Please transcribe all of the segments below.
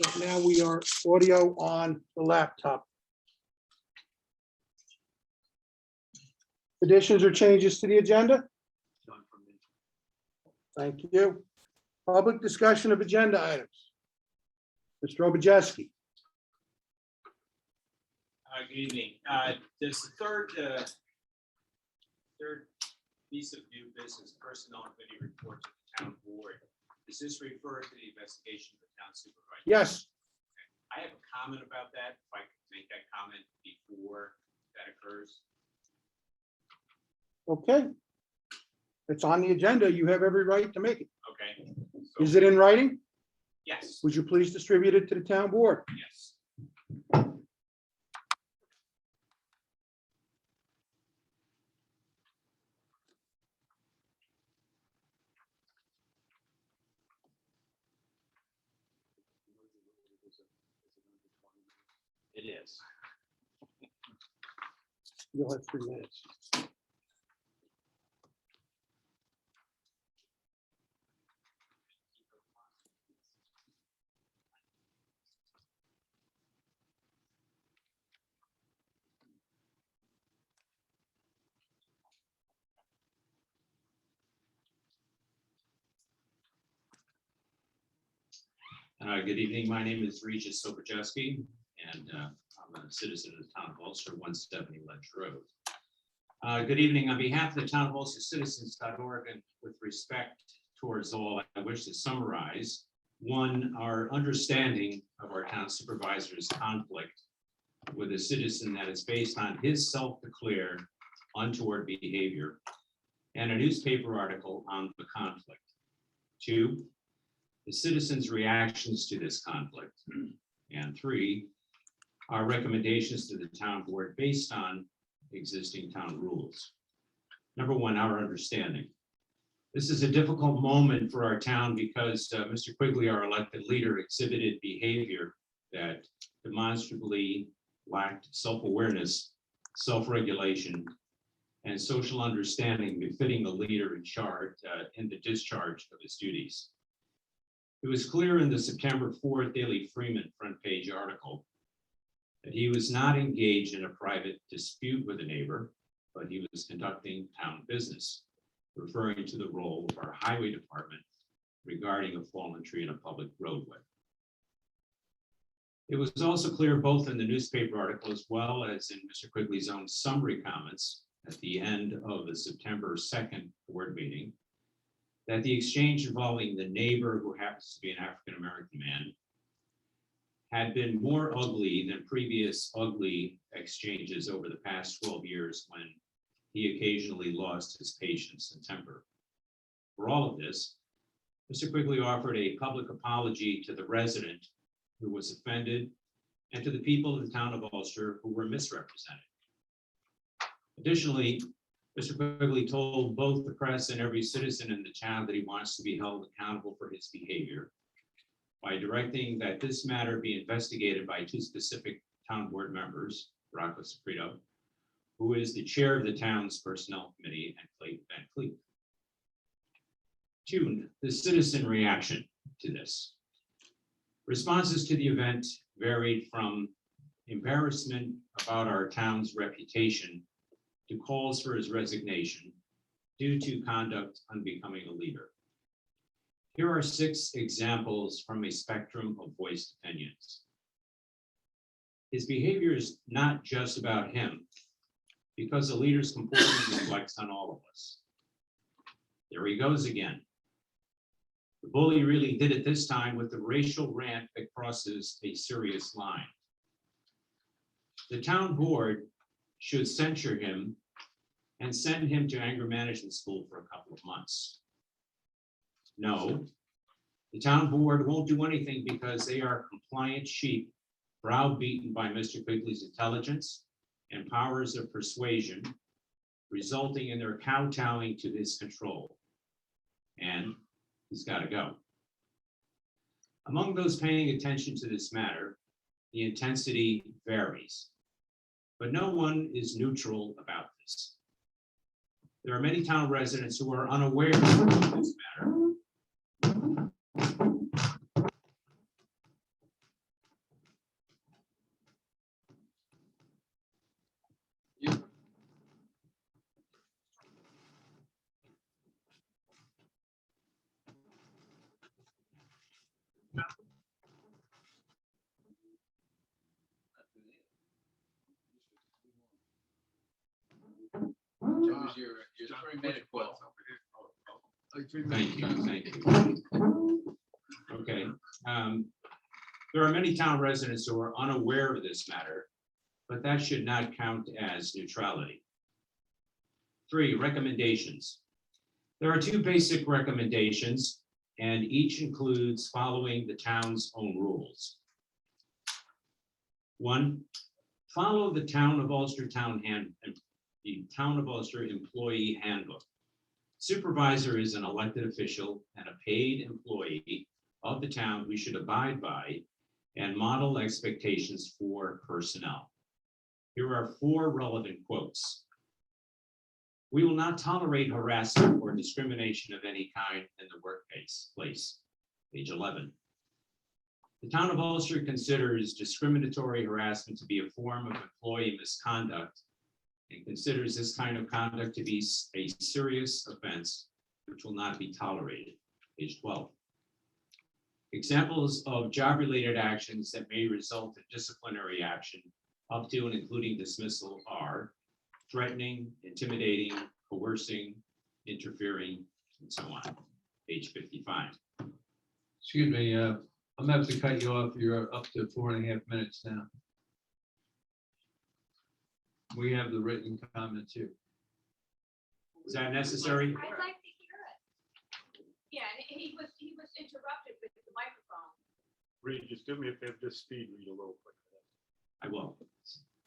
So now we are audio on the laptop. Additions or changes to the agenda? Thank you. Public discussion of agenda items. Mr. Obujeski. Good evening. This third piece of new business, personnel and committee report to the town board. Does this refer to the investigation of the town supervisor? Yes. I have a comment about that. If I could make that comment before that occurs. Okay. It's on the agenda. You have every right to make it. Okay. Is it in writing? Yes. Would you please distribute it to the town board? Yes. It is. You'll have 3 minutes. Good evening. My name is Regis Sobojeski, and I'm a citizen of the town of Ulster, 170 Ledge Road. Good evening. On behalf of the town of Ulster Citizens.org, and with respect towards all, I wish to summarize: 1, our understanding of our town supervisor's conflict with a citizen that is based on his self-declared untoward behavior, and a newspaper article on the conflict. 2, the citizens' reactions to this conflict. And 3, our recommendations to the town board based on existing town rules. Number 1, our understanding. This is a difficult moment for our town because Mr. Quigley, our elected leader, exhibited behavior that demonstrably lacked self-awareness, self-regulation, and social understanding befitting the leader in charge in the discharge of his duties. It was clear in the September 4th Daily Freeman front page article that he was not engaged in a private dispute with a neighbor, but he was conducting town business, referring to the role of our highway department regarding a fallen tree in a public roadway. It was also clear both in the newspaper article as well as in Mr. Quigley's own summary comments at the end of the September 2nd board meeting that the exchange involving the neighbor, who happens to be an African-American man, had been more ugly than previous ugly exchanges over the past 12 years when he occasionally lost his patience and temper. For all of this, Mr. Quigley offered a public apology to the resident who was offended and to the people of the town of Ulster who were misrepresented. Additionally, Mr. Quigley told both the press and every citizen in the town that he wants to be held accountable for his behavior by directing that this matter be investigated by 2 specific town board members, Rocco Sofrito, who is the chair of the town's personnel committee, and Clayton Van Cleef. 2, the citizen reaction to this. Responses to the event varied from embarrassment about our town's reputation to calls for his resignation due to conduct unbecoming a leader. Here are 6 examples from a spectrum of voiced opinions. His behavior is not just about him, because the leader's comportment reflects on all of us. There he goes again. The bully really did it this time with the racial rant that crosses a serious line. The town board should censure him and send him to anger management school for a couple of months. No, the town board won't do anything because they are compliant sheep browbeaten by Mr. Quigley's intelligence and powers of persuasion, resulting in their kowtowing to his control. And he's got to go. Among those paying attention to this matter, the intensity varies, but no one is neutral about this. There are many town residents who are unaware of this matter. is your 3-minute quote. Thank you, thank you. Okay, there are many town residents who are unaware of this matter, but that should not count as neutrality. 3, recommendations. There are 2 basic recommendations, and each includes following the town's own rules. 1, follow the Town of Ulster the Town of Ulster Employee Handbook. Supervisor is an elected official and a paid employee of the town who should abide by and model expectations for personnel. Here are 4 relevant quotes. We will not tolerate harassment or discrimination of any kind in the workplace. Page 11. The Town of Ulster considers discriminatory harassment to be a form of employee misconduct and considers this kind of conduct to be a serious offense which will not be tolerated. Page 12. Examples of job-related actions that may result in disciplinary action up to and including dismissal are threatening, intimidating, coercing, interfering, and so on. Page 55. Excuse me, I'm gonna have to cut you off. You're up to 4.5 minutes now. We have the written comments here. Is that necessary? I'd like to hear it. Yeah, and he was interrupted with the microphone. Reed, just do me a favor, just speed read a little quick. I will.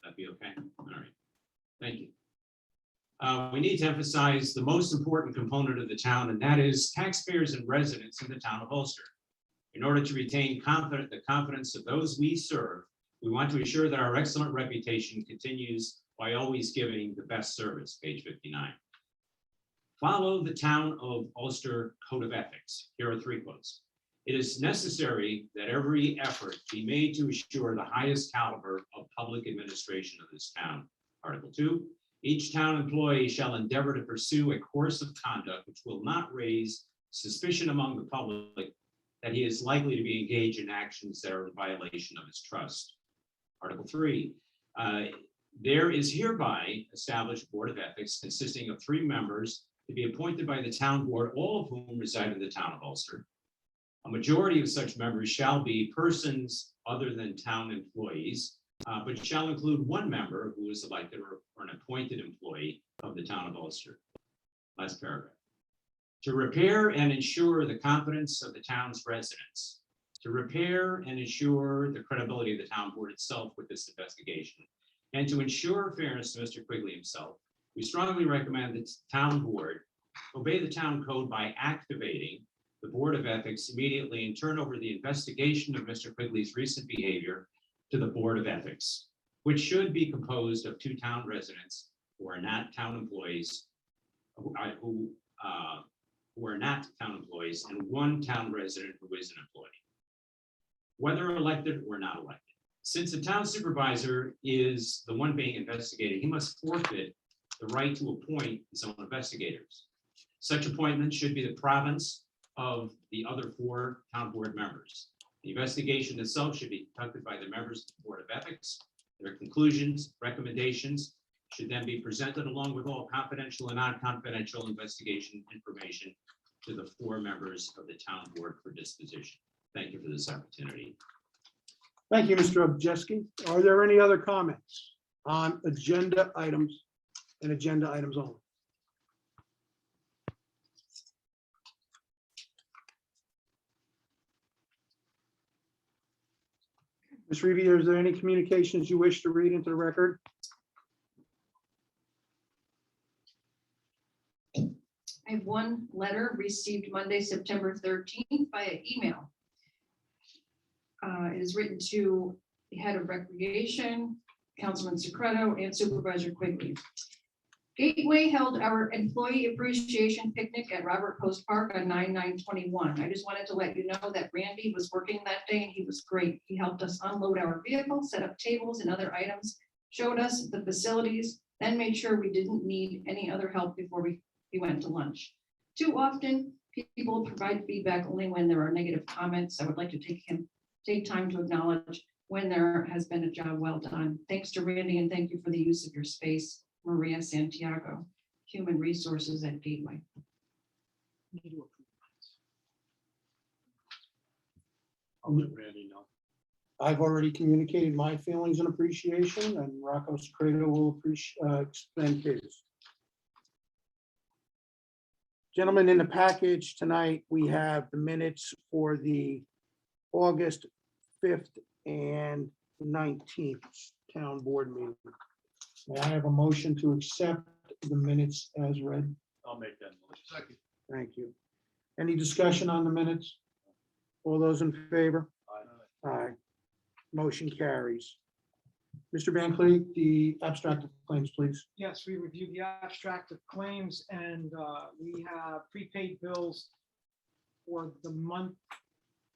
That'd be okay. All right. Thank you. We need to emphasize the most important component of the town, and that is taxpayers and residents in the town of Ulster. In order to retain the confidence of those we serve, we want to ensure that our excellent reputation continues by always giving the best service. Page 59. Follow the Town of Ulster Code of Ethics. Here are 3 quotes. It is necessary that every effort be made to assure the highest caliber of public administration of this town. Article 2, each town employee shall endeavor to pursue a course of conduct which will not raise suspicion among the public that he is likely to be engaged in actions that are in violation of his trust. Article 3, there is hereby established Board of Ethics consisting of 3 members to be appointed by the town board, all of whom reside in the town of Ulster. A majority of such members shall be persons other than town employees, but shall include 1 member who is elected or an appointed employee of the town of Ulster. Last paragraph. To repair and ensure the confidence of the town's residents, to repair and ensure the credibility of the town board itself with this investigation, and to ensure fairness to Mr. Quigley himself, we strongly recommend that the town board obey the town code by activating the Board of Ethics immediately and turn over the investigation of Mr. Quigley's recent behavior to the Board of Ethics, which should be composed of 2 town residents who are not town employees, who are not town employees, and 1 town resident who is an employee, whether elected or not elected. Since the town supervisor is the one being investigated, he must forfeit the right to appoint his own investigators. Such appointments should be the province of the other 4 town board members. The investigation itself should be conducted by the members of the Board of Ethics. Their conclusions, recommendations should then be presented along with all confidential and non-confidential investigation information to the 4 members of the town board for disposition. Thank you for this opportunity. Thank you, Mr. Objeski. Are there any other comments on agenda items and agenda items only? Ms. Reevy, is there any communications you wish to read into the record? I have 1 letter received Monday, September 13th via email. It is written to the head of recreation, Councilman Secreto, and Supervisor Quigley. Gateway held our employee appreciation picnic at Robert Post Park on 9/9/21. I just wanted to let you know that Randy was working that day and he was great. He helped us unload our vehicle, set up tables and other items, showed us the facilities, then made sure we didn't need any other help before we went to lunch. Too often, people provide feedback only when there are negative comments. I would like to take time to acknowledge when there has been a job well done. Thanks to Randy and thank you for the use of your space, Maria Santiago. Human Resources at Gateway. I'll let Randy know. I've already communicated my feelings and appreciation, and Rocco Scredo will extend his. Gentlemen, in the package tonight, we have the minutes for the August 5th and 19th town board meeting. May I have a motion to accept the minutes as read? I'll make that motion. Second. Thank you. Any discussion on the minutes? All those in favor? Aye. Aye. Motion carries. Mr. Van Cleef, the abstract of claims, please. Yes, we reviewed the abstract of claims and we have prepaid bills for the month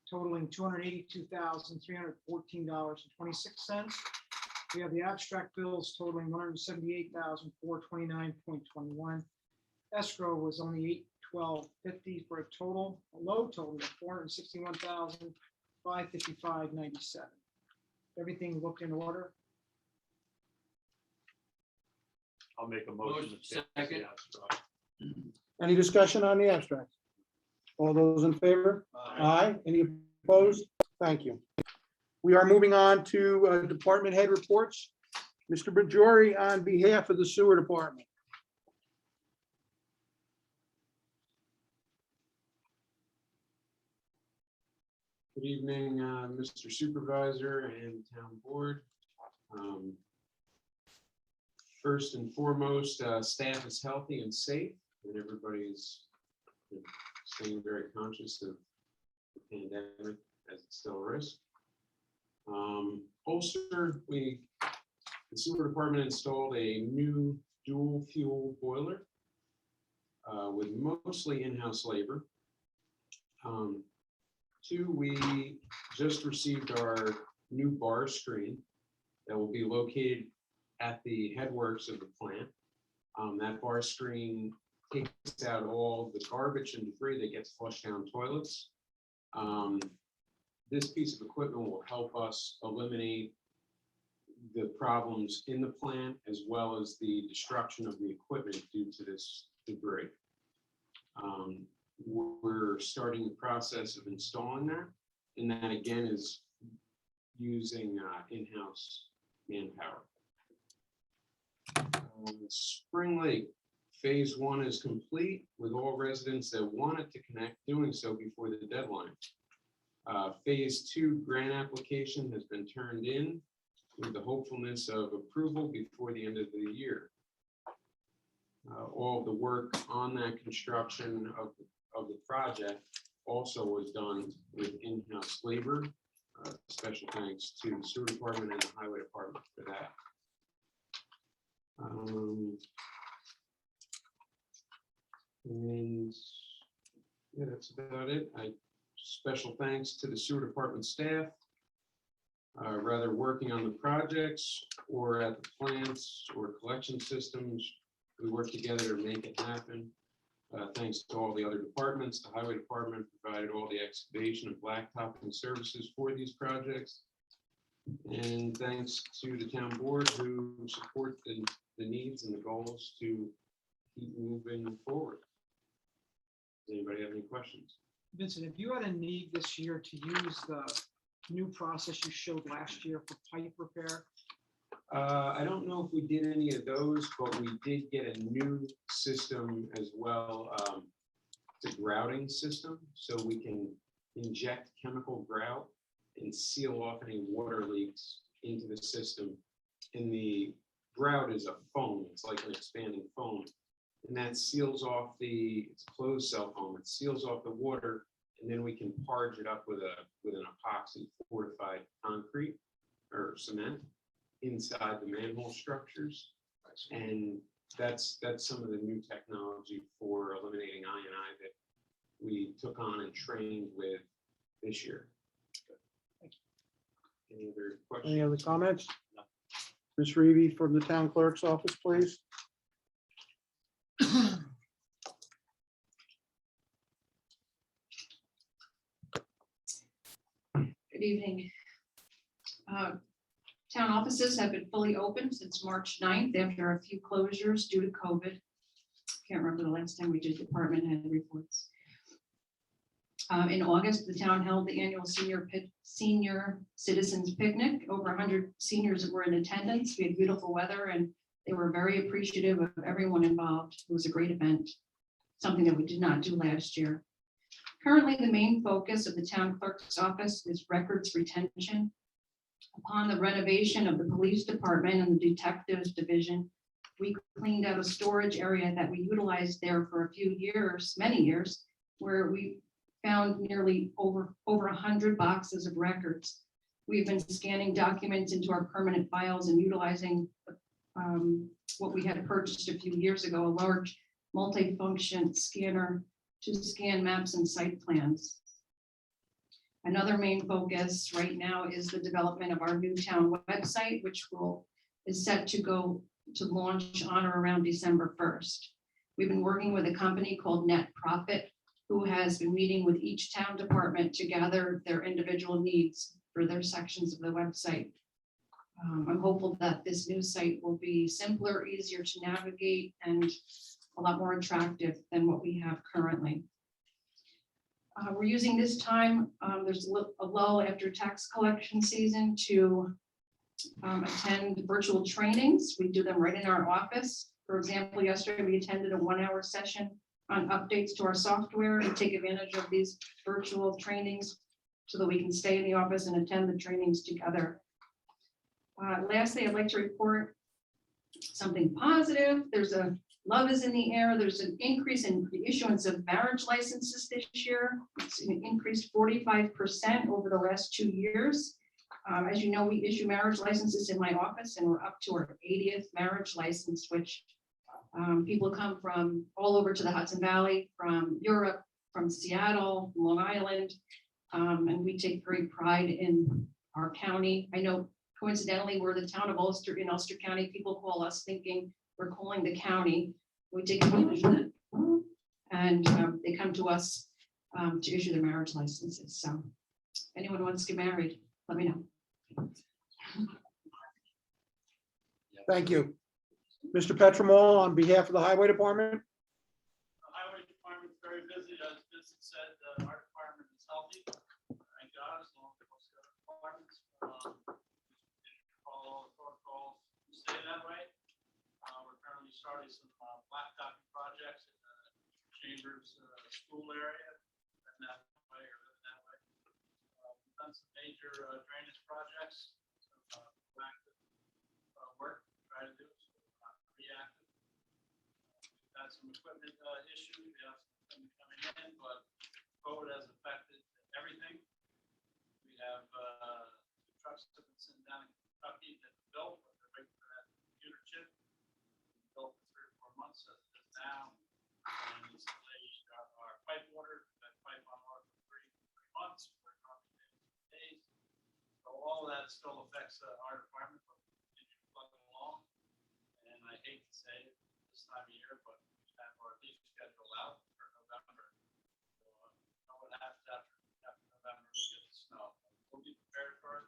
totaling $282,314.26. We have the abstract bills totaling $178,429.21. Escrow was only $812.50 for a low total of $461,555.97. Everything looked in order. I'll make a motion. to accept the Second. abstract. Any discussion on the abstract? All those in favor? Aye. Any opposed? Thank you. We are moving on to department head reports. Mr. Bajori, on behalf of the sewer department. Good evening, Mr. Supervisor and Town Board. First and foremost, staff is healthy and safe, and everybody's staying very conscious of the pandemic as it's still a risk. Ulster, the sewer department installed a new dual fuel boiler with mostly in-house labor. Two, we just received our new bar screen that will be located at the headworks of the plant. That bar screen takes out all the garbage and debris that gets flushed down toilets. This piece of equipment will help us eliminate the problems in the plant as well as the destruction of the equipment due to this debris. We're starting the process of installing that, and that again is using in-house manpower. Spring Lake Phase 1 is complete with all residents that wanted to connect doing so before the deadline. Phase 2 grant application has been turned in with the hopefulness of approval before the end of the year. All of the work on that construction of the project also was done with in-house labor. Special thanks to the sewer department and the highway department for that. And yeah, that's about it. Special thanks to the sewer department staff, rather working on the projects or at the plants or collection systems. We work together to make it happen. Thanks to all the other departments. The highway department provided all the excavation and blacktopping services for these projects. And thanks to the town board who support the needs and the goals to keep moving forward. Does anybody have any questions? Vincent, have you had a need this year to use the new process you showed last year for pipe repair? I don't know if we did any of those, but we did get a new system as well. It's a grouting system, so we can inject chemical grout and seal off any water leaks into the system. And the grout is a foam, it's like an expanding foam. And that seals off it's a closed cell foam, it seals off the water, and then we can parge it up with an epoxy fortified concrete or cement inside the manhole structures. And that's some of the new technology for eliminating I&I that we took on and trained with this year. Any other questions? Any other comments? Ms. Reevy from the town clerk's office, please. Good evening. Town offices have been fully open since March 9th after a few closures due to COVID. Can't remember the last time we did department head reports. In August, the town held the annual senior citizens picnic. Over 100 seniors were in attendance. We had beautiful weather and they were very appreciative of everyone involved. It was a great event, something that we did not do last year. Currently, the main focus of the town clerk's office is records retention. Upon the renovation of the police department and the detectives division, we cleaned out a storage area that we utilized there for a few years, many years, where we found nearly over 100 boxes of records. We've been scanning documents into our permanent files and utilizing what we had purchased a few years ago, a large multi-function scanner to scan maps and site plans. Another main focus right now is the development of our new town website, which is set to launch on or around December 1st. We've been working with a company called Net Profit, who has been meeting with each town department to gather their individual needs for their sections of the website. I'm hopeful that this new site will be simpler, easier to navigate, and a lot more attractive than what we have currently. We're using this time, there's a lull after tax collection season to attend virtual trainings. We do them right in our office. For example, yesterday we attended a 1-hour session on updates to our software and take advantage of these virtual trainings so that we can stay in the office and attend the trainings together. Lastly, I'd like to report something positive. Love is in the air. There's an increase in the issuance of marriage licenses this year. It's increased 45% over the last 2 years. As you know, we issue marriage licenses in my office and we're up to our 80th marriage license, which people come from all over to the Hudson Valley, from Europe, from Seattle, Long Island, and we take great pride in our county. I know coincidentally, we're the town of Ulster in Ulster County. People call us thinking we're calling the county. We take advantage of that. And they come to us to issue their marriage licenses. So if anyone wants to get married, let me know. Thank you. Mr. Petremol, on behalf of the Highway Department. The highway department's very busy, as Vincent said, our department is healthy. Thank God, as long as most of the departments. Follow the protocols, stay that way. We're currently starting some blacktopping projects in the Chambers school area, and that way or living that way. We've done some major drainage projects, some proactive work to try to do, so we're not reactive. We've had some equipment issues, we have some equipment coming in, but COVID has affected everything. We have trucks that have been sitting down in Kentucky that were built, but they're waiting for that computer chip. Built for 3 or 4 months as it is now. And it's delayed our pipe order, that pipe on order for 3 months, we're probably 10 days. So all that still affects our department, but we continue plugging along. And I hate to say it this time of year, but we have our leaf schedule out for November. So know what happens after November, we get the snow. We'll be prepared for it.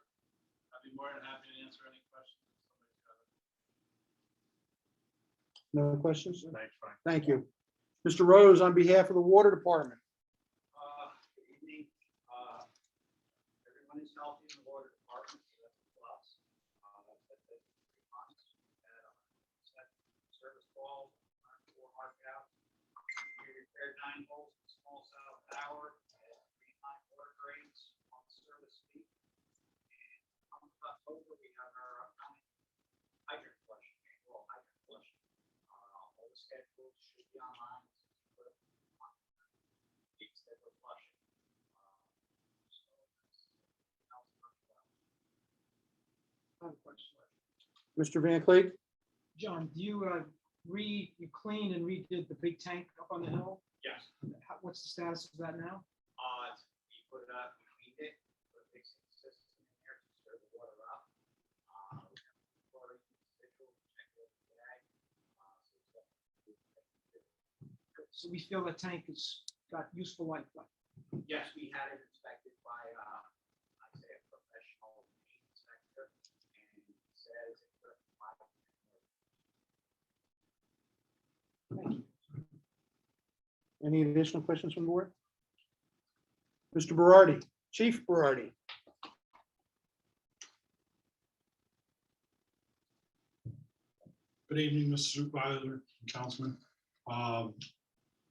I'd be more than happy to answer any questions. if somebody's got it. No questions? Thanks, Frank. Thank you. Mr. Rose, on behalf of the Water Department. Good evening. Everyone is healthy in the water department, so that's a plus. That's been 3 months. Had a service call, 4 markouts. We repaired 9 holes in small south tower, 3 line water drains on service feet. And on October, we have our upcoming hydrant flushing, annual hydrant flushing. All the schedules should be online. That we're flushing. So that's how it's worked out. I have a question. Mr. Van Cleek? John, do you you cleaned and redid the big tank up on the hill? Yes. What's the status of that now? We put it up, we cleaned it, put a fixing system in there to stir the water up. We have water residual, check it today. So we feel the tank has got useful life left. Yes, we had it inspected by, I'd say a professional inspector, and it says it's good. Thank you. Any additional questions from the board? Mr. Berardi, Chief Berardi. Good evening, Mr. Supervisor and Councilman.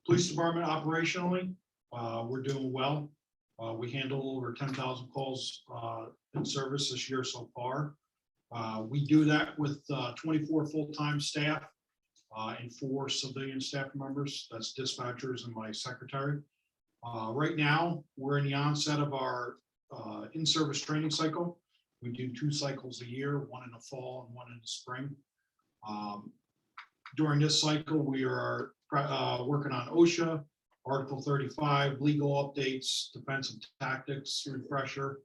Police Department operationally, we're doing well. We handle over 10,000 calls in service this year so far. We do that with 24 full-time staff and 4 civilian staff members. That's dispatchers and my secretary. Right now, we're in the onset of our in-service training cycle. We do 2 cycles a year, one in the fall and one in the spring. During this cycle, we are working on OSHA, Article 35, legal updates, defensive tactics refresher,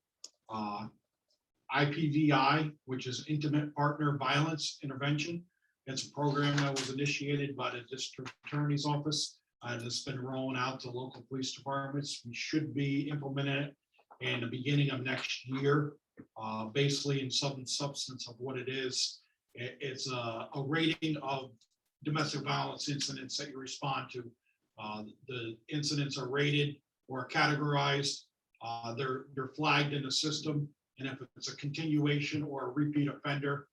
IPVI, which is Intimate Partner Violence Intervention. It's a program that was initiated by the District Attorney's Office and it's been rolling out to local police departments. We should be implementing it in the beginning of next year. Basically, in substance of what it is, it's a rating of domestic violence incidents that you respond to. The incidents are rated or categorized. They're flagged in the system. And if it's a continuation or a repeat offender,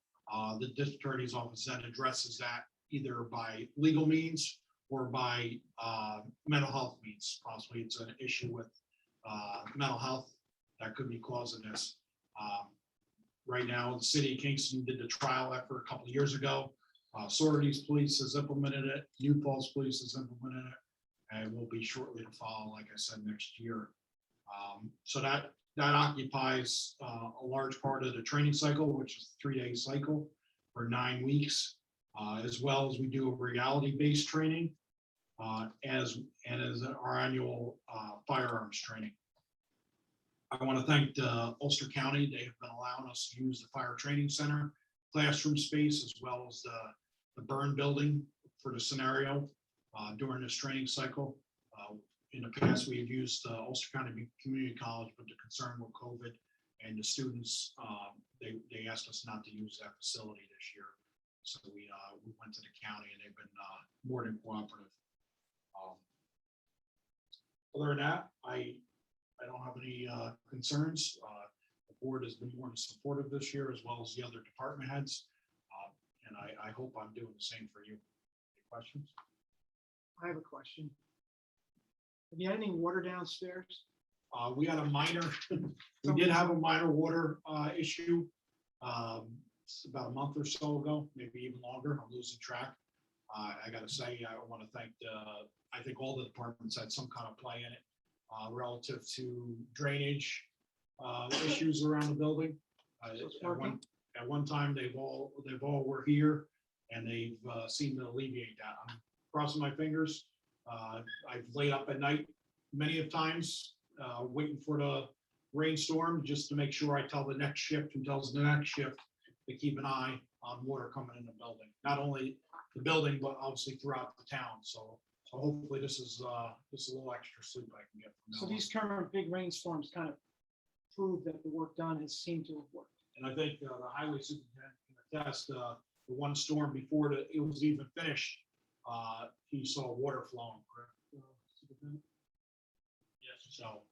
the district attorney's office then addresses that either by legal means or by mental health means. Possibly it's an issue with mental health that could be causing this. Right now, the city of Kingston did the trial effort a couple of years ago. Sororities Police has implemented it. New Falls Police has implemented it, and will be shortly to follow, like I said, next year. So that occupies a large part of the training cycle, which is a 3-day cycle for 9 weeks, as well as we do a reality-based training, as our annual firearms training. I want to thank Ulster County. They have been allowing us to use the Fire Training Center classroom space as well as the burn building for the scenario during this training cycle. In the past, we have used Ulster County Community College, but the concern with COVID and the students, they asked us not to use that facility this year. So we went to the county and they've been more than cooperative. Other than that, I don't have any concerns. The board has been more than supportive this year, as well as the other department heads. And I hope I'm doing the same for you. Any questions? I have a question. Have you had any water downstairs? We had a minor, we did have a minor water issue about a month or so ago, maybe even longer. I'm losing track. I gotta say, I want to thank, I think all the departments had some kind of play in it relative to drainage issues around the building. So it's working? At one time, they've all were here and they've seemed to alleviate that. I'm crossing my fingers. I've laid up at night many of times waiting for the rainstorm just to make sure I tell the next shift who tells the next shift to keep an eye on water coming in the building. Not only the building, but obviously throughout the town. So hopefully this is a little extra sleep I can get from now So on. these current big rainstorms kind of prove that the work done has seemed to have worked. And I think the highway superintendent can attest, the one storm before it was even finished, he saw water flowing, correct? Superintendent? Yes. So.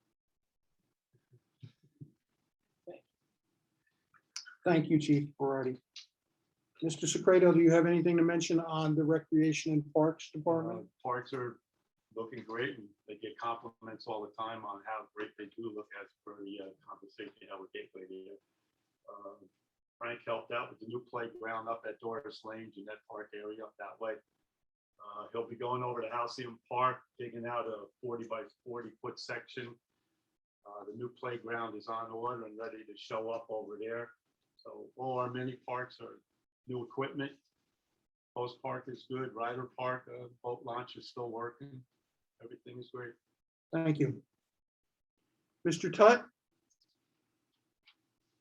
Thank you, Chief Berardi. Mr. Secreto, do you have anything to mention on the Recreation and Parks Department? Parks are looking great and they get compliments all the time on how great they do look as per the conversation we had with Gateway here. Frank helped out with the new playground up at Doris Lane, Jeanette Park area up that way. He'll be going over to Halcyon Park, digging out a 40 by 40 foot section. The new playground is on order and ready to show up over there. So all our mini parks are new equipment. Post Park is good. Ryder Park, boat launch is still working. Everything is great. Thank you. Mr. Tutt?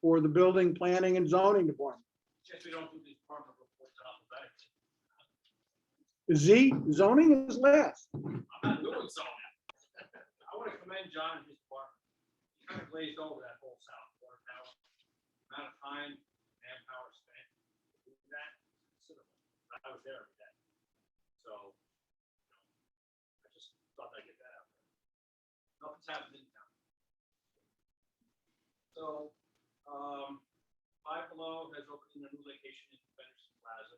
For the Building, Planning and Zoning Department. Guess we don't do these department reports alphabetically. Zoning is last. I'm not doing so. I want to commend John and his department. He kind of glazed over that whole South Florida tower. Amount of time, manpower spent. to do that, considerable. I was there every day. So, I just thought thought I'd get that out there. Nothing's happened in town. So, Five Below has opened a new location in Henderson Plaza.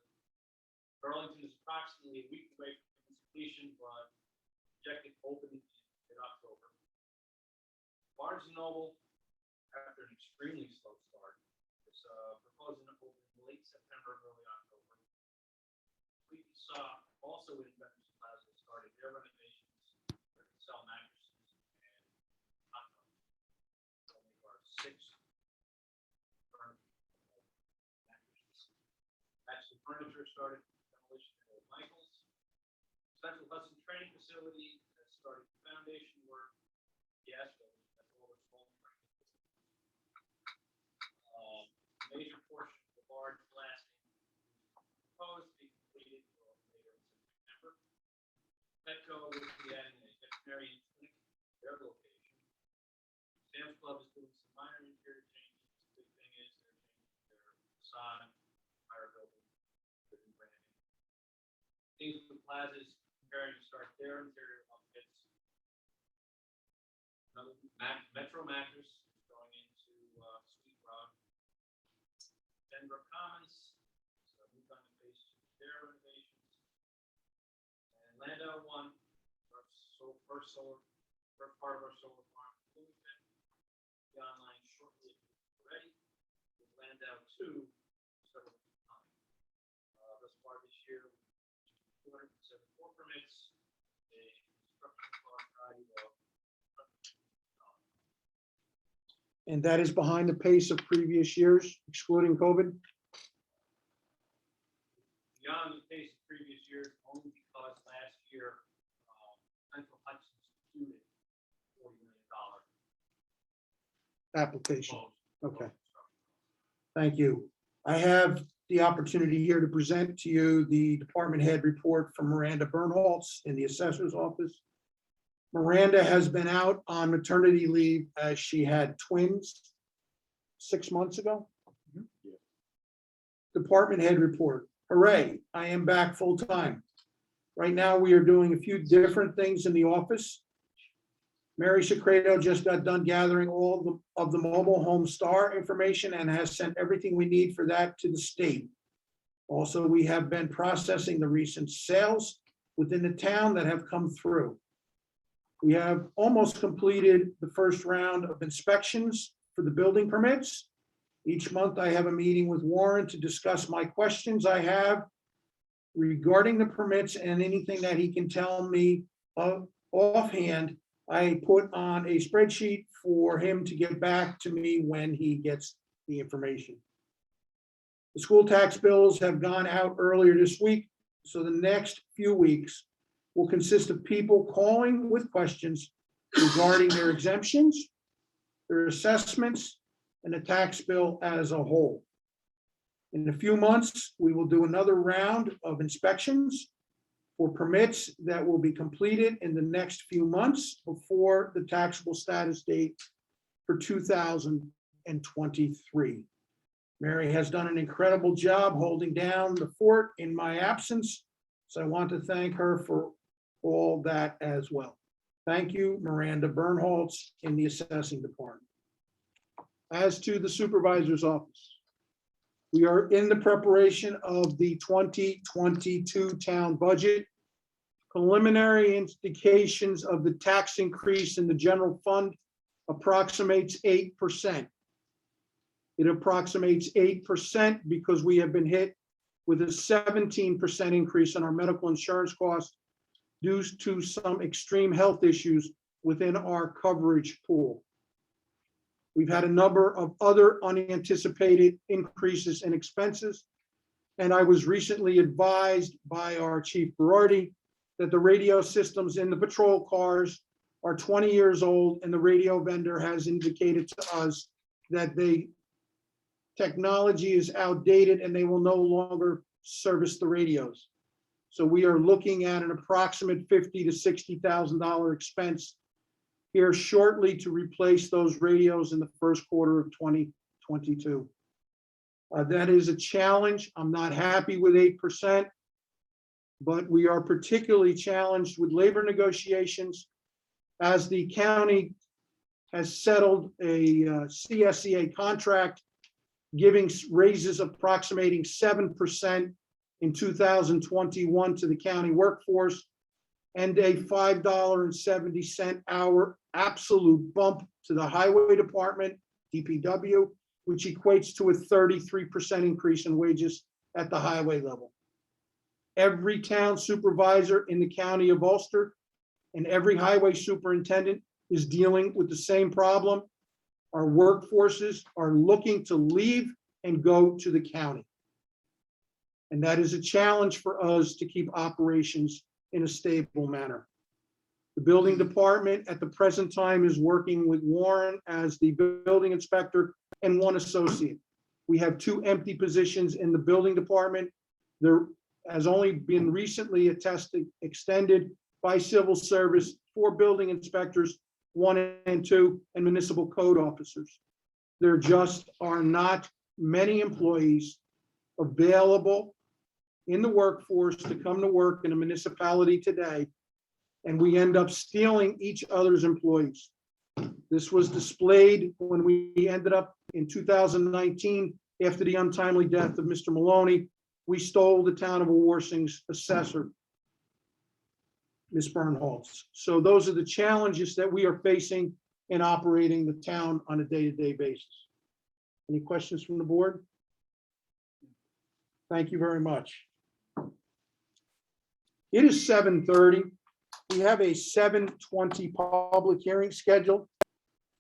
Burlington is approximately a week away from its completion, but projected opening in October. Barnes and Noble, after an extremely slow start, is proposing to open in late September, early October. We saw also in Henderson Plaza started their renovations, where they sell mattresses and hot tubs. So we are 6 mattresses. Actually, furniture started demolition at Old Michael's. Central Hudson Training Facility has started foundation work. Yes, that's all it's called. Major portion of the large blasting proposed to be completed later in September. Petco will be adding a veterinary clinic to their location. Sam's Club is doing some minor interior changes. The big thing is they're changing their facade, fire building, their new branding. Kingswood Plaza is preparing to start their interior upfits. Another Metro Mattress is going into Sweet Rock. Denver Commons, so move on to phase 2 their renovations. And Landau 1, first part of our solar farm in Bloomington, be online shortly if it's ready. With Landau 2, several time. Thus far this year, 274 permits, a construction cost value of And that is behind the pace of previous years, excluding COVID. beyond the pace of previous years, only because last year, Central Hudson student $40 million. Application. Closed. Okay. Thank you. I have the opportunity here to present to you the department head report from Miranda Bernholtz in the assessor's office. Miranda has been out on maternity leave as she had twins 6 months ago. Department head report. Hooray, I am back full time. Right now, we are doing a few different things in the office. Mary Secreto just got done gathering all of the mobile home star information and has sent everything we need for that to the state. Also, we have been processing the recent sales within the town that have come through. We have almost completed the first round of inspections for the building permits. Each month I have a meeting with Warren to discuss my questions I have regarding the permits and anything that he can tell me offhand. I put on a spreadsheet for him to get back to me when he gets the information. The school tax bills have gone out earlier this week, so the next few weeks will consist of people calling with questions regarding their exemptions, their assessments, and the tax bill as a whole. In a few months, we will do another round of inspections for permits that will be completed in the next few months before the taxable status date for 2023. Mary has done an incredible job holding down the fort in my absence, so I want to thank her for all that as well. Thank you, Miranda Bernholtz in the assessing department. As to the supervisor's office, we are in the preparation of the 2022 town budget. Preliminary indications of the tax increase in the general fund approximates 8%. It approximates 8% because we have been hit with a 17% increase in our medical insurance costs due to some extreme health issues within our coverage pool. We've had a number of other unanticipated increases in expenses, and I was recently advised by our Chief Berardi that the radio systems in the patrol cars are 20 years old, and the radio vendor has indicated to us that the technology is outdated and they will no longer service the radios. So we are looking at an approximate $50,000 to $60,000 expense here shortly to replace those radios in the first quarter of 2022. That is a challenge. I'm not happy with 8%. but we are particularly challenged with labor negotiations as the county has settled a CSEA contract giving raises approximating 7% in 2021 to the county workforce and a $5.70 hour absolute bump to the highway department, DPW, which equates to a 33% increase in wages at the highway level. Every town supervisor in the county of Ulster and every highway superintendent is dealing with the same problem. Our workforces are looking to leave and go to the county. And that is a challenge for us to keep operations in a stable manner. The building department at the present time is working with Warren as the building inspector and one associate. We have 2 empty positions in the building department. There has only been recently extended by civil service 4 building inspectors, 1 and 2, and municipal code officers. There just are not many employees available in the workforce to come to work in a municipality today, and we end up stealing each other's employees. This was displayed when we ended up in 2019, after the untimely death of Mr. Maloney. We stole the town of Warsing's assessor, Ms. Bernholz. So those are the challenges that we are facing in operating the town on a day-to-day basis. Any questions from the board? Thank you very much. It is 7:30. We have a 7:20 public hearing scheduled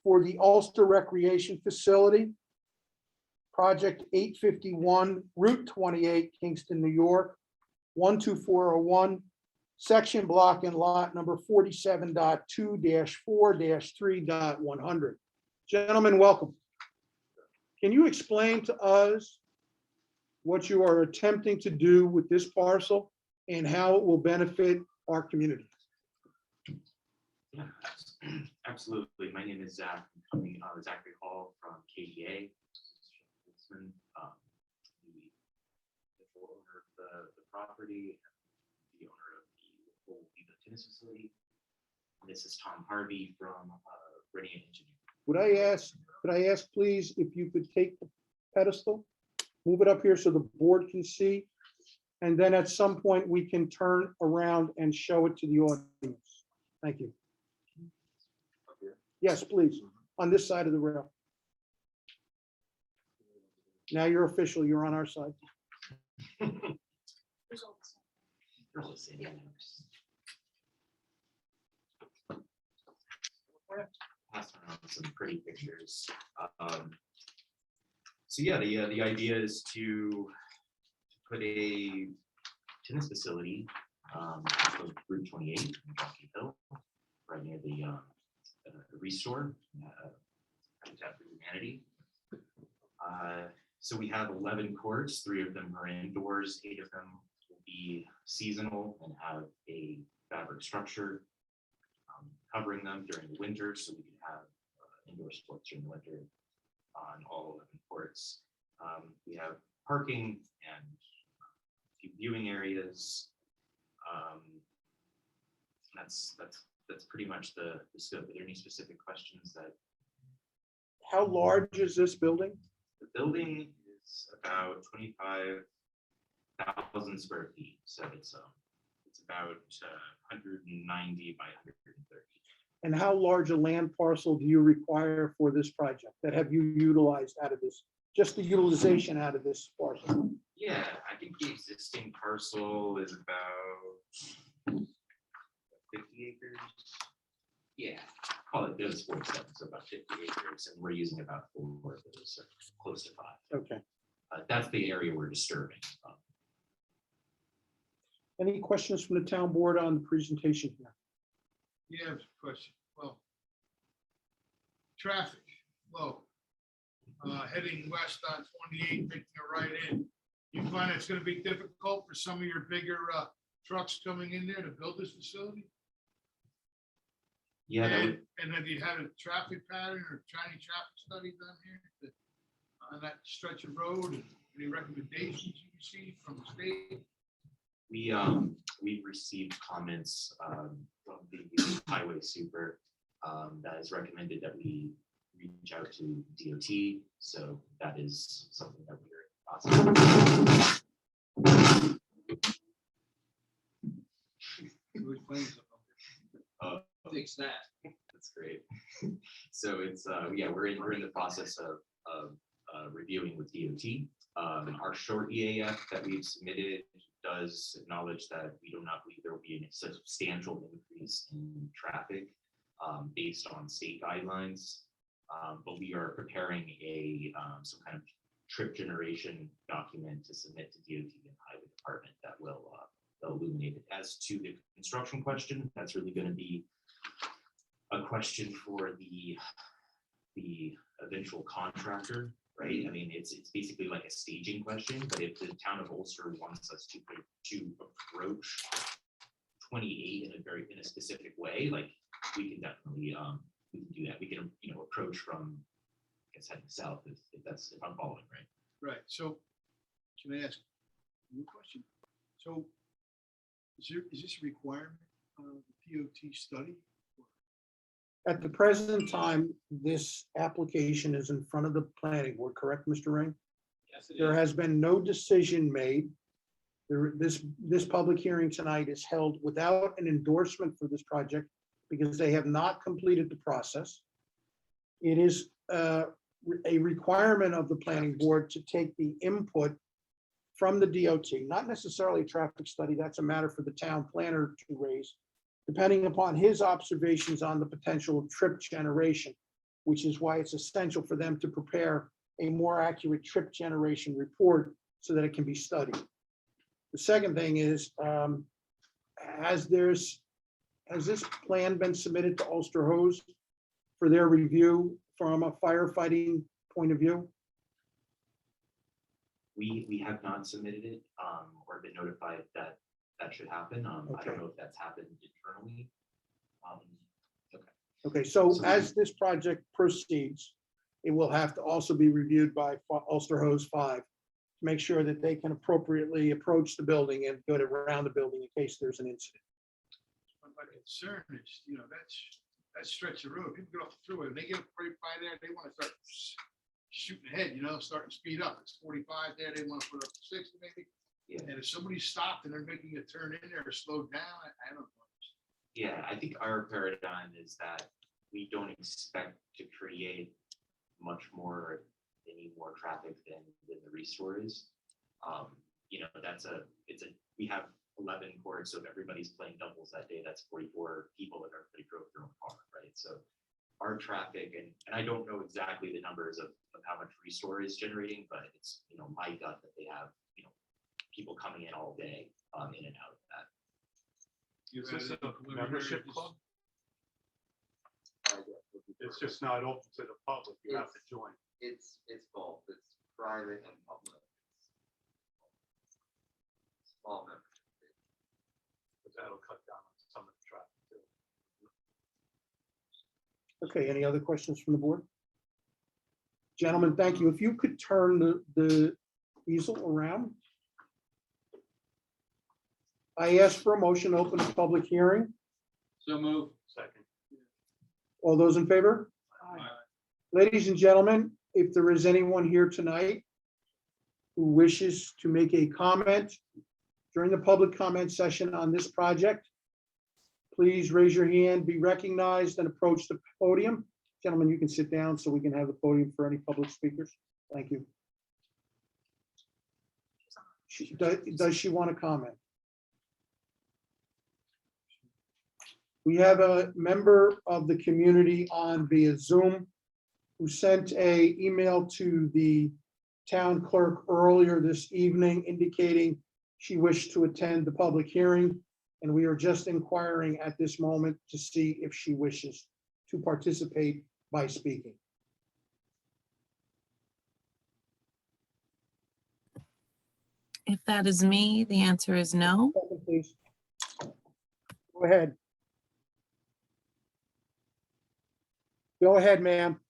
for the Ulster Recreation Facility, Project 851, Route 28, Kingston, New York, 12401, Section Block and Lot number 47.2-4-3.100. Gentlemen, welcome. Can you explain to us what you are attempting to do with this parcel and how it will benefit our community? Yeah, absolutely. My name is Zach. I'm coming, Zachary Hall from KDA. The owner of the property, the owner of the Viva tennis facility. This is Tom Harvey from Radiant Engineering. Could I ask, please, if you could take the pedestal, move it up here so the board can see, and then at some point we can turn around and show it to the audience. Thank you. Yes, please, on this side of the rail. Now you're official, you're on our side. Pass around some pretty pictures. So yeah, the idea is to put a tennis facility off of Route 28 in Rocky Hill, right near the Restore, Habitat for Humanity. So we have 11 courts, 3 of them are indoors, 8 of them will be seasonal and have a fabric structure covering them during the winter, so we can have indoor sports during the winter on all 11 courts. We have parking and a few viewing areas. That's pretty much the scope. Are there any specific questions that? How large is this building? The building is about 25,000 square feet, so it's about 190 by 130. And how large a land parcel do you require for this project that have you utilized out of this? Just the utilization out of this parcel? Yeah, I think the existing parcel is about 50 acres. Yeah, call it those 47, so about 50 acres, and we're using about 4 of those, so close to 5. Okay. That's the area we're disturbing. Any questions from the town board on the presentation here? Yeah, question. Well, traffic flow heading west on 28, making a right in. You find it's going to be difficult for some of your bigger trucks coming in there to build this facility? Yeah, and have you had a traffic pattern or Chinese traffic study done here on that stretch of road? And any recommendations you received from the state? We've received comments from the highway super that has recommended that we reach out to DOT. So that is something that we're in the process of. Fix that. That's great. So it's, yeah, we're in the process of reviewing with DOT. Our short EAF that we've submitted does acknowledge that we do not believe there will be a substantial increase in traffic based on state guidelines. But we are preparing some kind of trip generation document to submit to DOT and Highway Department that will illuminate it. As to the construction question, that's really going to be a question for the eventual contractor, right? I mean, it's basically like a staging question, but if the town of Ulster wants us to approach 28 in a specific way, like we can definitely we can do that. We can, approach from, I guess, heading south if I'm following right. Right, so can I ask you a question? So is this a requirement of the DOT study? At the present time, this application is in front of the planning board, correct, Mr. Ring? Yes, it There is. has been no decision made. This public hearing tonight is held without an endorsement for this project because they have not completed the process. It is a requirement of the planning board to take the input from the DOT, not necessarily a traffic study. That's a matter for the town planner to raise, depending upon his observations on the potential of trip generation, which is why it's essential for them to prepare a more accurate trip generation report so that it can be studied. The second thing is, has this plan been submitted to Ulster Hose for their review from a firefighting point of view? We have not submitted it or been notified that should happen. I Okay. don't know if that's happened internally. Okay, so as this project proceeds, it will have to also be reviewed by Ulster Hose 5 to make sure that they can appropriately approach the building and go around the building in case there's an incident. But my concern is, that stretch of road, people get off the thruway, when they get right by there, they want to start shooting ahead, starting to speed up. It's 45 there, they want to put up to 60 maybe. Yeah. And if somebody stopped and they're making a turn in there or slowed down, I don't know. Yeah, I think our paradigm is that we don't expect to create any more traffic than the restore is. We have 11 courts, so if everybody's playing doubles that day, that's 44 people that everybody drove their own car, right? So our traffic, and I don't know exactly the numbers of how much restore is generating, but it's, my gut that they have, people coming in all day, in and out of that. Is this a membership club? It's just not open to the public. You have to join. It's both. It's private and public. Small membership. But that'll cut down on some of the traffic too. Okay, any other questions from the board? Gentlemen, thank you. If you could turn the easel around. I ask for a motion to open a public hearing. So move. Second. All those in favor? Ladies and gentlemen, if there is anyone here tonight who wishes to make a comment during the public comment session on this project, please raise your hand, be recognized, and approach the podium. Gentlemen, you can sit down so we can have the podium for any public speakers. Thank you. Does she want to comment? We have a member of the community on via Zoom who sent an email to the town clerk earlier this evening indicating she wished to attend the public hearing, and we are just inquiring at this moment to see if she wishes to participate by speaking. If that is me, the answer is no. Please. Go ahead. Go ahead, ma'am.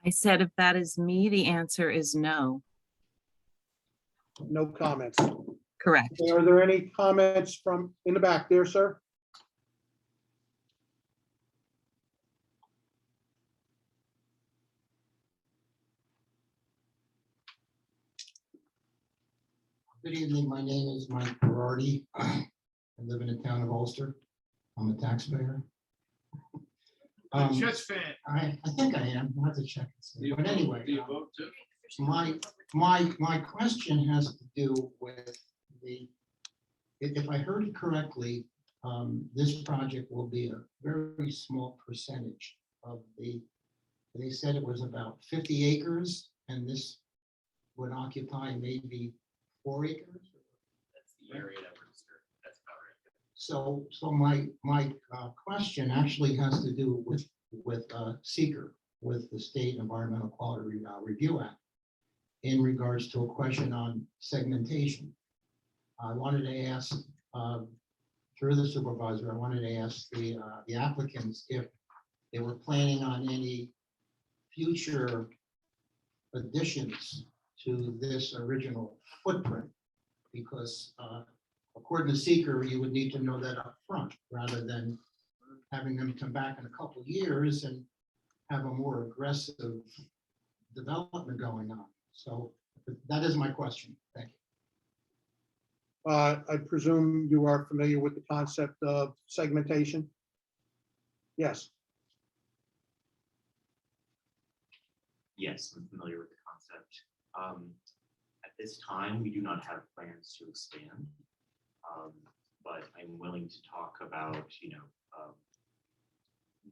I said if that is me, the answer is no. No comments. Correct. Are there any comments from in the back there, sir? Good evening, my name is Mike Berardi. I live in the town of Ulster. I'm a taxpayer. Jets fan. I think I am, I have to check. and see. But anyway, Do you vote too? my question has to do with if I heard it correctly, this project will be a very small percentage of they said it was about 50 acres, and this would occupy maybe 4 acres. That's the area that we're disturbing. That's about right. So my question actually has to do with seeker, with the State Environmental Quality Review Act, in regards to a question on segmentation. I wanted to ask, through the supervisor, I wanted to ask the applicants if they were planning on any future additions to this original footprint, because according to seeker, you would need to know that up front rather than having them come back in a couple of years and have a more aggressive development going on. So that is my question. Thank you. I presume you are familiar with the concept of segmentation? Yes. Yes, I'm familiar with the concept. At this time, we do not have plans to expand. But I'm willing to talk about,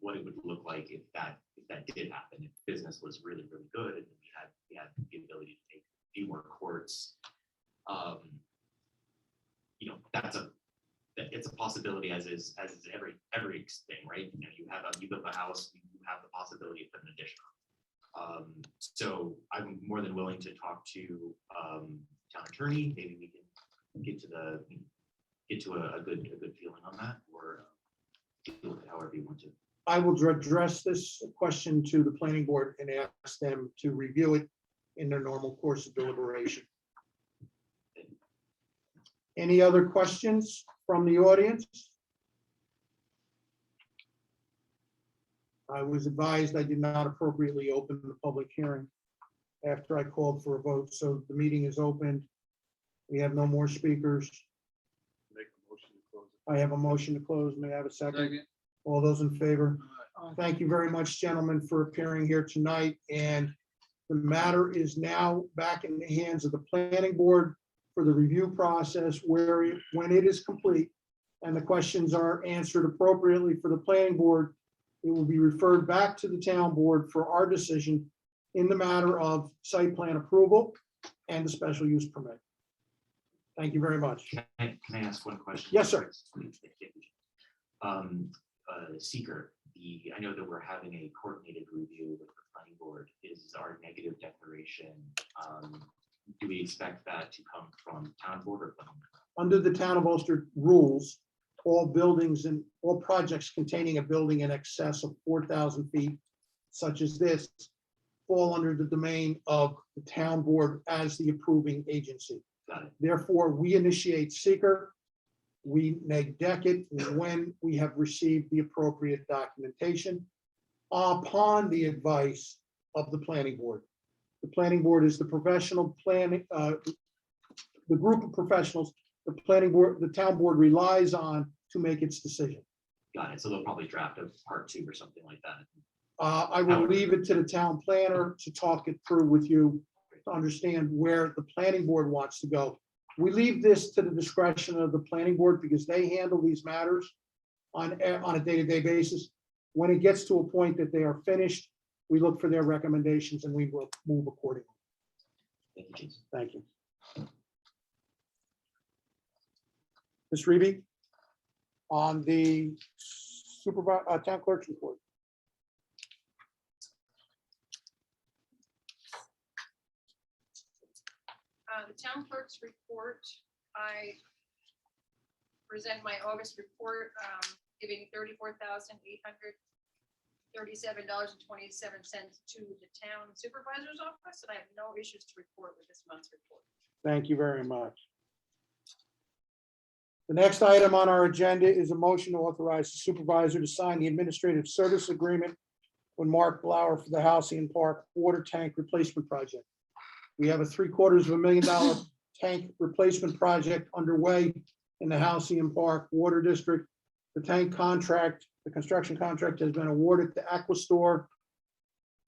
what it would look like if that did happen, if business was really, really good and we had the ability to make a few more courts. It's a possibility, as is every thing, right? You build a house, you have the possibility of putting an addition on. So I'm more than willing to talk to town attorney. Maybe we can get to a good feeling on that, or deal with it however you want to. I will address this question to the planning board and ask them to review it in their normal course of deliberation. Any other questions from the audience? I was advised I did not appropriately open the public hearing after I called for a vote, so the meeting is open. We have no more speakers. Make a motion to close. I have a motion to close. May I have a second? Second. All those in favor? Thank you very much, gentlemen, for appearing here tonight. And the matter is now back in the hands of the planning board for the review process, when it is complete and the questions are answered appropriately for the planning board, it will be referred back to the town board for our decision in the matter of site plan approval and the special use permit. Thank you very much. Can I ask one question? Yes, sir. Seeker, I know that we're having a coordinated review with the planning board. Is our negative declaration, do we expect that to come from town board or planning? Under the town of Ulster rules, all buildings and all projects containing a building in excess of 4,000 feet, such as this, fall under the domain of the town board as the approving agency. Got it. Therefore, we initiate seeker. We neg deck it when we have received the appropriate documentation upon the advice of the planning board. The planning board is the professional planning, the group of professionals the planning board, the town board relies on to make its decision. Got it. So they'll probably draft a part 2 or something like that. I will leave it to the town planner to talk it through with you to understand where the planning board wants to go. We leave this to the discretion of the planning board because they handle these matters on a day-to-day basis. When it gets to a point that they are finished, we look for their recommendations and we will move accordingly. Thank you, Jason. Thank you. Ms. Reeby, on the town clerk's report. The town clerk's report, I present my August report, giving $34,837.27 to the town supervisor's office, and I have no issues to report with this month's report. Thank you very much. The next item on our agenda is a motion to authorize the supervisor to sign the administrative service agreement with Mark Blauer for the Halcyon Park water tank replacement project. We have a $750,000 tank replacement project underway in the Halcyon Park Water District. The tank contract, the construction contract has been awarded to Aquastor.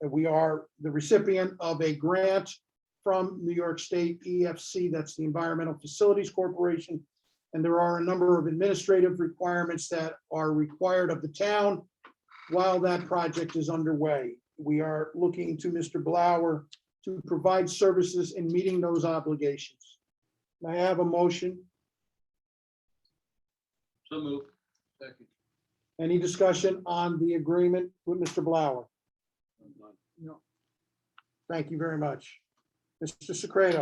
And we are the recipient of a grant from New York State EFC, that's the Environmental Facilities Corporation. And there are a number of administrative requirements that are required of the town while that project is underway. We are looking to Mr. Blauer to provide services in meeting those obligations. May I have a motion? So moved. Second. Any discussion on the agreement with Mr. Blauer? No. Thank you very much. Mr. Secreto,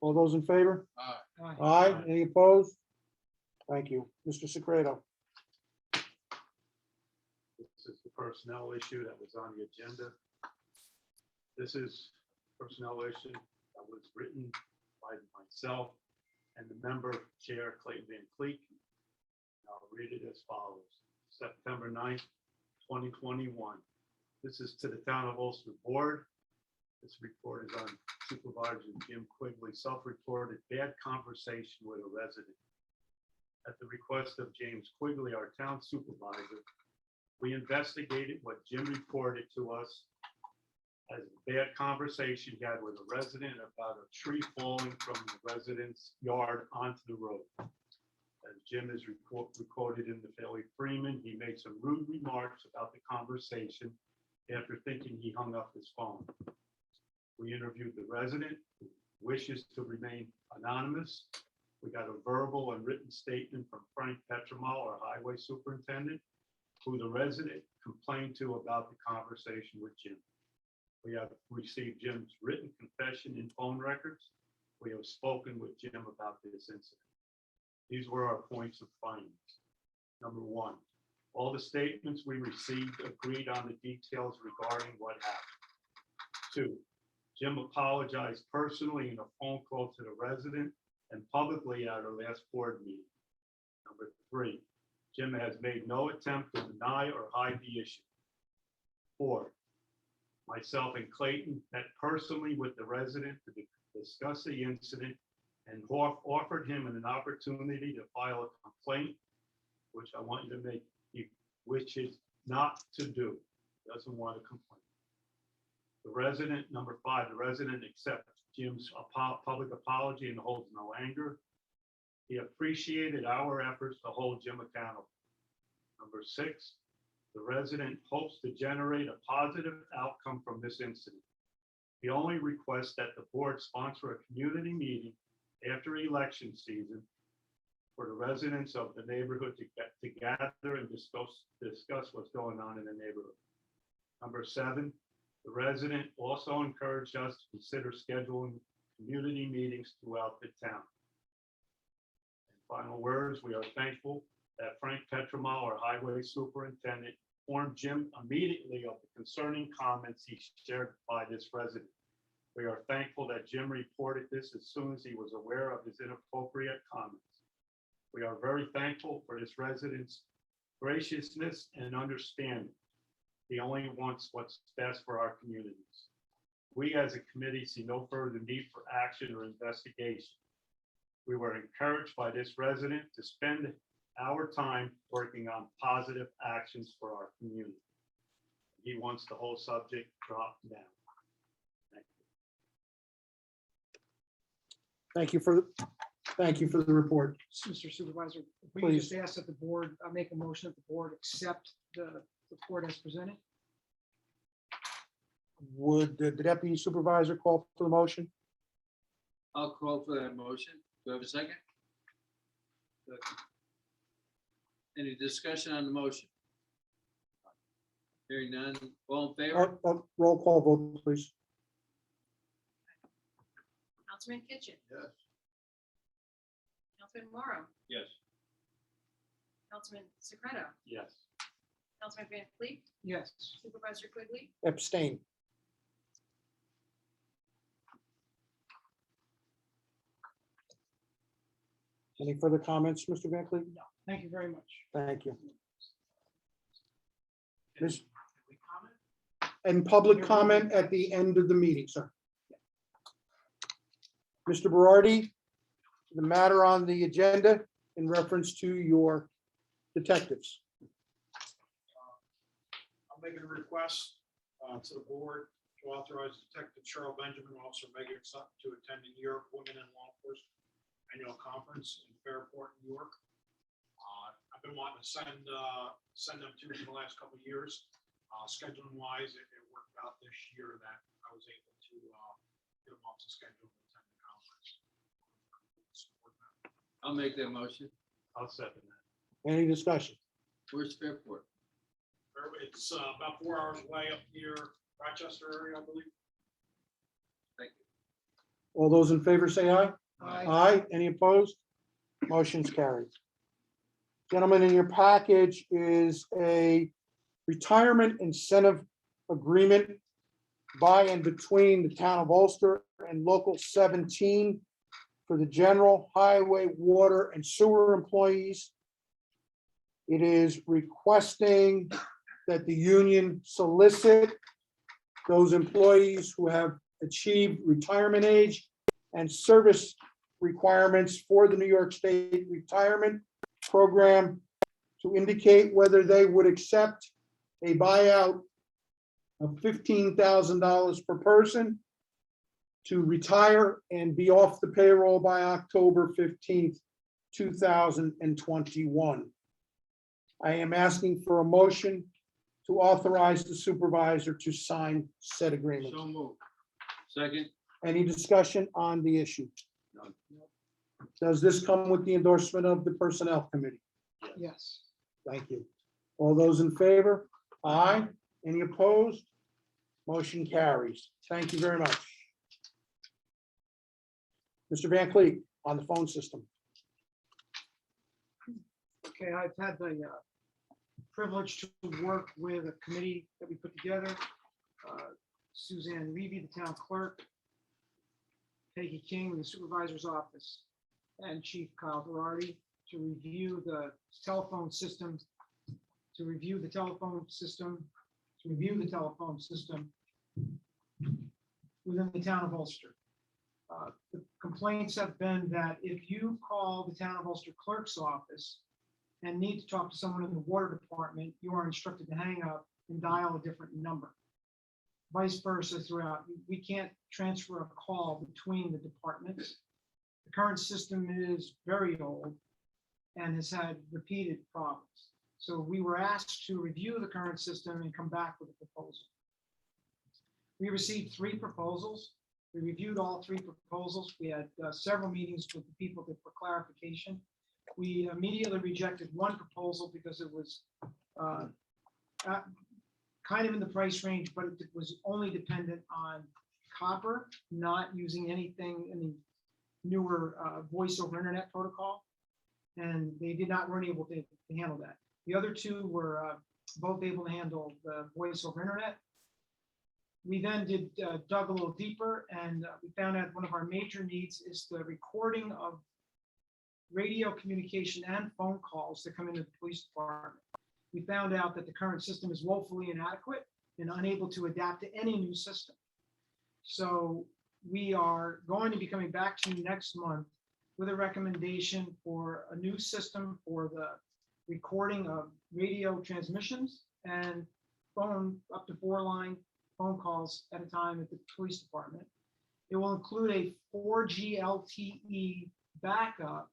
all those in favor? Aye. Aye, any opposed? Thank you. Mr. Secreto. This is the personnel issue that was on the agenda. This is personnel issue that was written by myself and the member Chair Clayton Van Cleek. I'll read it as follows. September 9th, 2021. This is to the Town of Ulster Board. This report is on Supervisor Jim Quigley, self-reported bad conversation with a resident. At the request of James Quigley, our town supervisor, we investigated what Jim reported to us as a bad conversation he had with a resident about a tree falling from the resident's yard onto the road. As Jim is recorded in the Philly Freeman, he made some rude remarks about the conversation after thinking he hung up his phone. We interviewed the resident who wishes to remain anonymous. We got a verbal and written statement from Frank Petromal, our highway superintendent, who the resident complained to about the conversation with Jim. We have received Jim's written confession in phone records. We have spoken with Jim about this incident. These were our points of findings. Number one, all the statements we received agreed on the details regarding what happened. Two, Jim apologized personally in a phone call to the resident and publicly at our last board meeting. Number three, Jim has made no attempt to deny or hide the issue. Four, myself and Clayton met personally with the resident to discuss the incident and offered him an opportunity to file a complaint, which I want you to make, which is not to do, doesn't want to complain. The resident, number five, the resident accepts Jim's public apology and holds no anger. He appreciated our efforts to hold Jim accountable. Number six, the resident hopes to generate a positive outcome from this incident. He only requests that the board sponsor a community meeting after election season for the residents of the neighborhood to gather and discuss what's going on in the neighborhood. Number seven, the resident also encouraged us to consider scheduling community meetings throughout the town. In final words, we are thankful that Frank Petromal, our highway superintendent, informed Jim immediately of the concerning comments he shared by this resident. We are thankful that Jim reported this as soon as he was aware of his inappropriate comments. We are very thankful for this resident's graciousness and understanding. He only wants what's best for our communities. We as a committee see no further need for action or investigation. We were encouraged by this resident to spend our time working on positive actions for our community. He wants the whole subject dropped down. Thank you for the report. Mr. Supervisor, if we Please. just ask that the board, I make a motion that the board accept the report as presented. Would the deputy supervisor call for the motion? I'll call for that motion. Do I have a second? Any discussion on the motion? Hearing none, all in favor? Roll call vote, please. Councilman Kitchen. Yes. Councilman Morrow. Yes. Councilman Secreto. Yes. Councilman Van Fleet. Yes. Supervisor Quigley. Abstain. Any further comments, Mr. Van Cleef? Thank you very much. Thank you. Miss- Can we comment? And public comment at the end of the meeting, sir. Mr. Berardi, the matter on the agenda in reference to your detectives. I'm making a request to the board to authorize Detective Cheryl Benjamin, Officer Megan Sutton to attend the New York Women in Law Enforcement Annual Conference in Fairport, New York. I've been wanting to send them to for the last couple of years. Scheduling wise, it worked out this year that I was able to get them off the schedule to attend the conference. Support that. I'll make that motion. I'll second that. Any discussion? Where's Fairport? It's about 4 hours away up near Rochester area, I believe. Thank you. All those in favor say aye. Aye. Aye. Any opposed? Motion's carried. Gentlemen, in your package is a retirement incentive agreement by and between the town of Ulster and Local 17 for the general highway, water, and sewer employees. It is requesting that the union solicit those employees who have achieved retirement age and service requirements for the New York State Retirement Program to indicate whether they would accept a buyout of $15,000 per person to retire and be off the payroll by October 15th, 2021. I am asking for a motion to authorize the supervisor to sign said agreement. So moved. Second. Any discussion on the issue? None. Does this come with the endorsement of the Personnel Committee? Yes. Thank you. All those in favor? Aye. Any opposed? Motion carries. Thank you very much. Mr. Van Cleef, on the phone system. Okay, I've had the privilege to work with a committee that we put together. Suzanne Levy, the town clerk, Peggy King, the supervisor's office, and Chief Kyle Berardi to review the telephone system, within the town of Ulster. The complaints have been that if you call the town of Ulster clerk's office and need to talk to someone in the water department, you are instructed to hang up and dial a different number. Vice versa throughout. We can't transfer a call between the departments. The current system is very old and has had repeated problems. So we were asked to review the current system and come back with a proposal. We received 3 proposals. We reviewed all 3 proposals. We had several meetings with the people for clarification. We immediately rejected one proposal because it was kind of in the price range, but it was only dependent on copper, not using anything in the newer voice over internet protocol. And they weren't able to handle that. The other 2 were both able to handle the voice over internet. We then dug a little deeper, and we found out one of our major needs is the recording of radio communication and phone calls that come into the police department. We found out that the current system is woefully inadequate and unable to adapt to any new system. So we are going to be coming back to you next month with a recommendation for a new system for the recording of radio transmissions and phone up to 4-line phone calls at a time at the police department. It will include a 4G LTE backup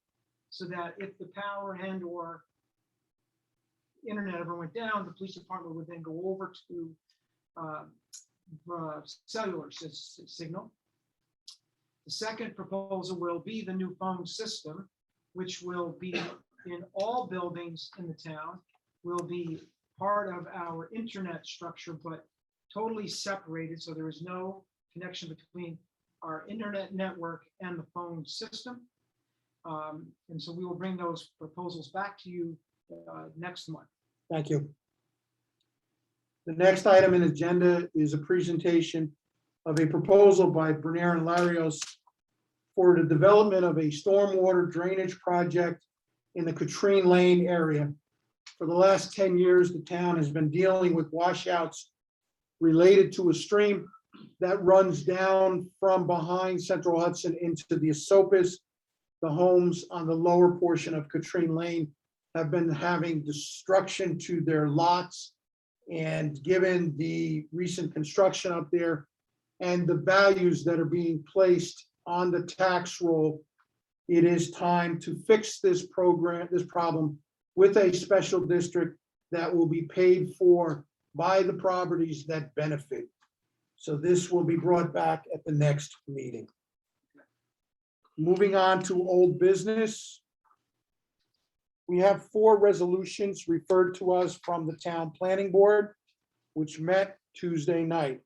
so that if the power and or internet ever went down, the police department would then go over to the cellular signal. The second proposal will be the new phone system, which will be in all buildings in the town, will be part of our internet structure, but totally separated. So there is no connection between our internet network and the phone system. And so we will bring those proposals back to you next month. Thank you. The next item in the agenda is a presentation of a proposal by Bernier and Larios for the development of a stormwater drainage project in the Katrine Lane area. For the last 10 years, the town has been dealing with washouts related to a stream that runs down from behind Central Hudson into the Esopus. The homes on the lower portion of Katrine Lane have been having destruction to their lots. And given the recent construction up there and the values that are being placed on the tax roll, it is time to fix this problem with a special district that will be paid for by the properties that benefit. So this will be brought back at the next meeting. Moving on to old business. We have 4 resolutions referred to us from the town planning board, which met Tuesday night.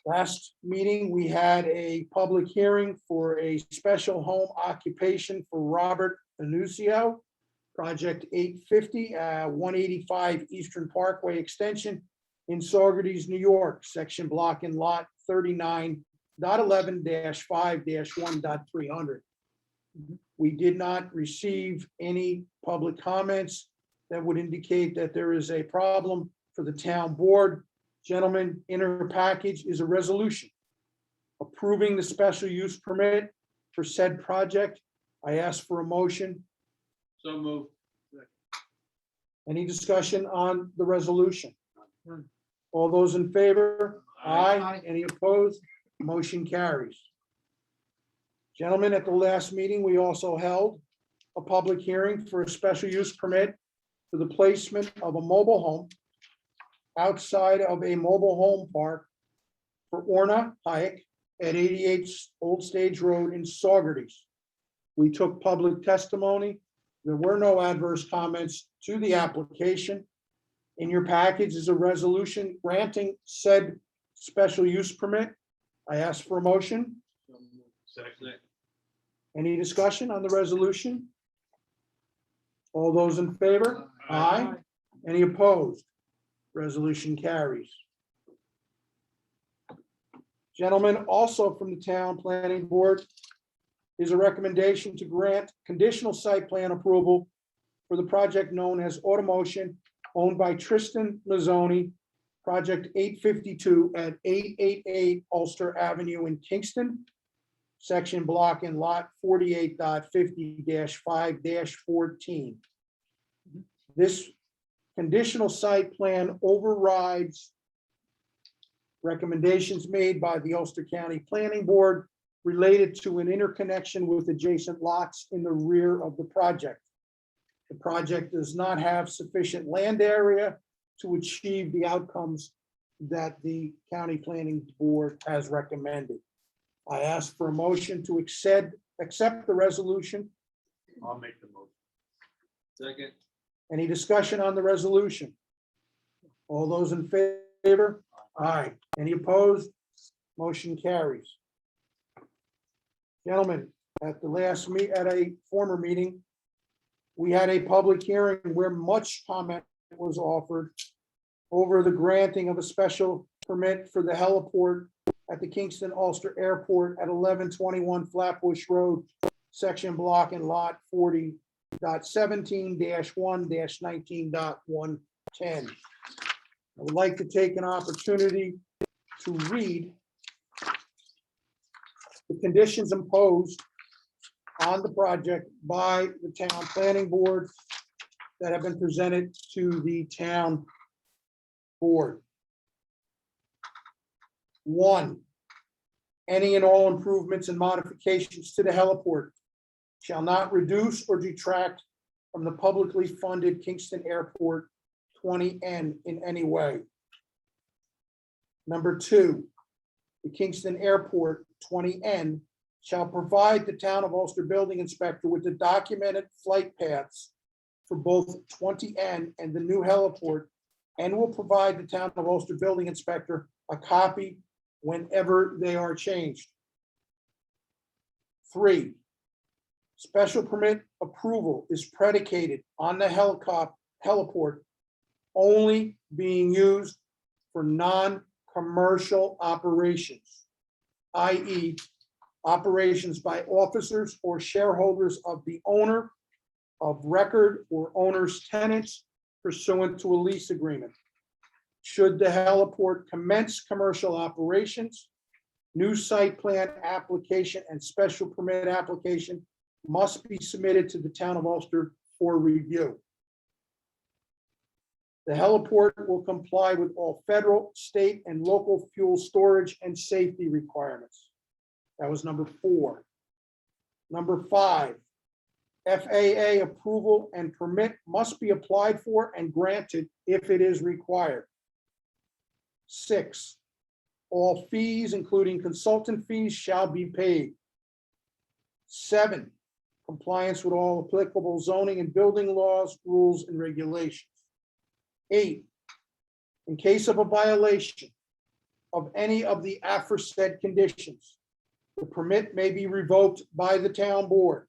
Last meeting, we had a public hearing for a special home occupation for Robert Anusio, project 850, 185 Eastern Parkway Extension in Saugerties, New York, section block and lot 39.11-5-1.300. We did not receive any public comments that would indicate that there is a problem for the town board. Gentlemen, in our package is a resolution approving the special use permit for said project. I ask for a motion. So move. Any discussion on the resolution? All those in favor? Aye. Any opposed? Motion carries. Gentlemen, at the last meeting, we also held a public hearing for a special use permit for the placement of a mobile home outside of a mobile home park for Orna Hayek at 88 Old Stage Road in Saugerties. We took public testimony. There were no adverse comments to the application. In your package is a resolution granting said special use permit. I ask for a motion. Second. Any discussion on the resolution? All those in favor? Aye. Any opposed? Resolution carries. Gentlemen, also from the town planning board is a recommendation to grant conditional site plan approval for the project known as Automotion, owned by Tristan Mazzoni, project 852 at 888 Ulster Avenue in Kingston, section block and lot 48.50-5-14. This conditional site plan overrides recommendations made by the Ulster County Planning Board related to an interconnection with adjacent lots in the rear of the project. The project does not have sufficient land area to achieve the outcomes that the County Planning Board has recommended. I ask for a motion to accept the resolution. I'll make the motion. Second. Any discussion on the resolution? All those in favor? Aye. Any opposed? Motion carries. Gentlemen, at a former meeting, we had a public hearing where much comment was offered over the granting of a special permit for the heliport at the Kingston Ulster Airport at 1121 Flatbush Road, section block and lot 40.17-1-19.110. I would like to take an opportunity to read the conditions imposed on the project by the town planning board that have been presented to the town board. 1, any and all improvements and modifications to the heliport shall not reduce or detract from the publicly funded Kingston Airport 20N in any way. Number 2, the Kingston Airport 20N shall provide the town of Ulster building inspector with the documented flight paths for both 20N and the new heliport, and will provide the town of Ulster building inspector a copy whenever they are changed. 3, special permit approval is predicated on the heliport only being used for non-commercial operations. i.e. operations by officers or shareholders of the owner of record or owner's tenants pursuant to a lease agreement. Should the heliport commence commercial operations, new site plan application and special permit application must be submitted to the town of Ulster for review. The heliport will comply with all federal, state, and local fuel storage and safety requirements. That was number 4. Number 5, FAA approval and permit must be applied for and granted if it is required. 6, all fees, including consultant fees, shall be paid. 7, compliance with all applicable zoning and building laws, rules, and regulations. 8, in case of a violation of any of the aforesaid conditions, the permit may be revoked by the town board,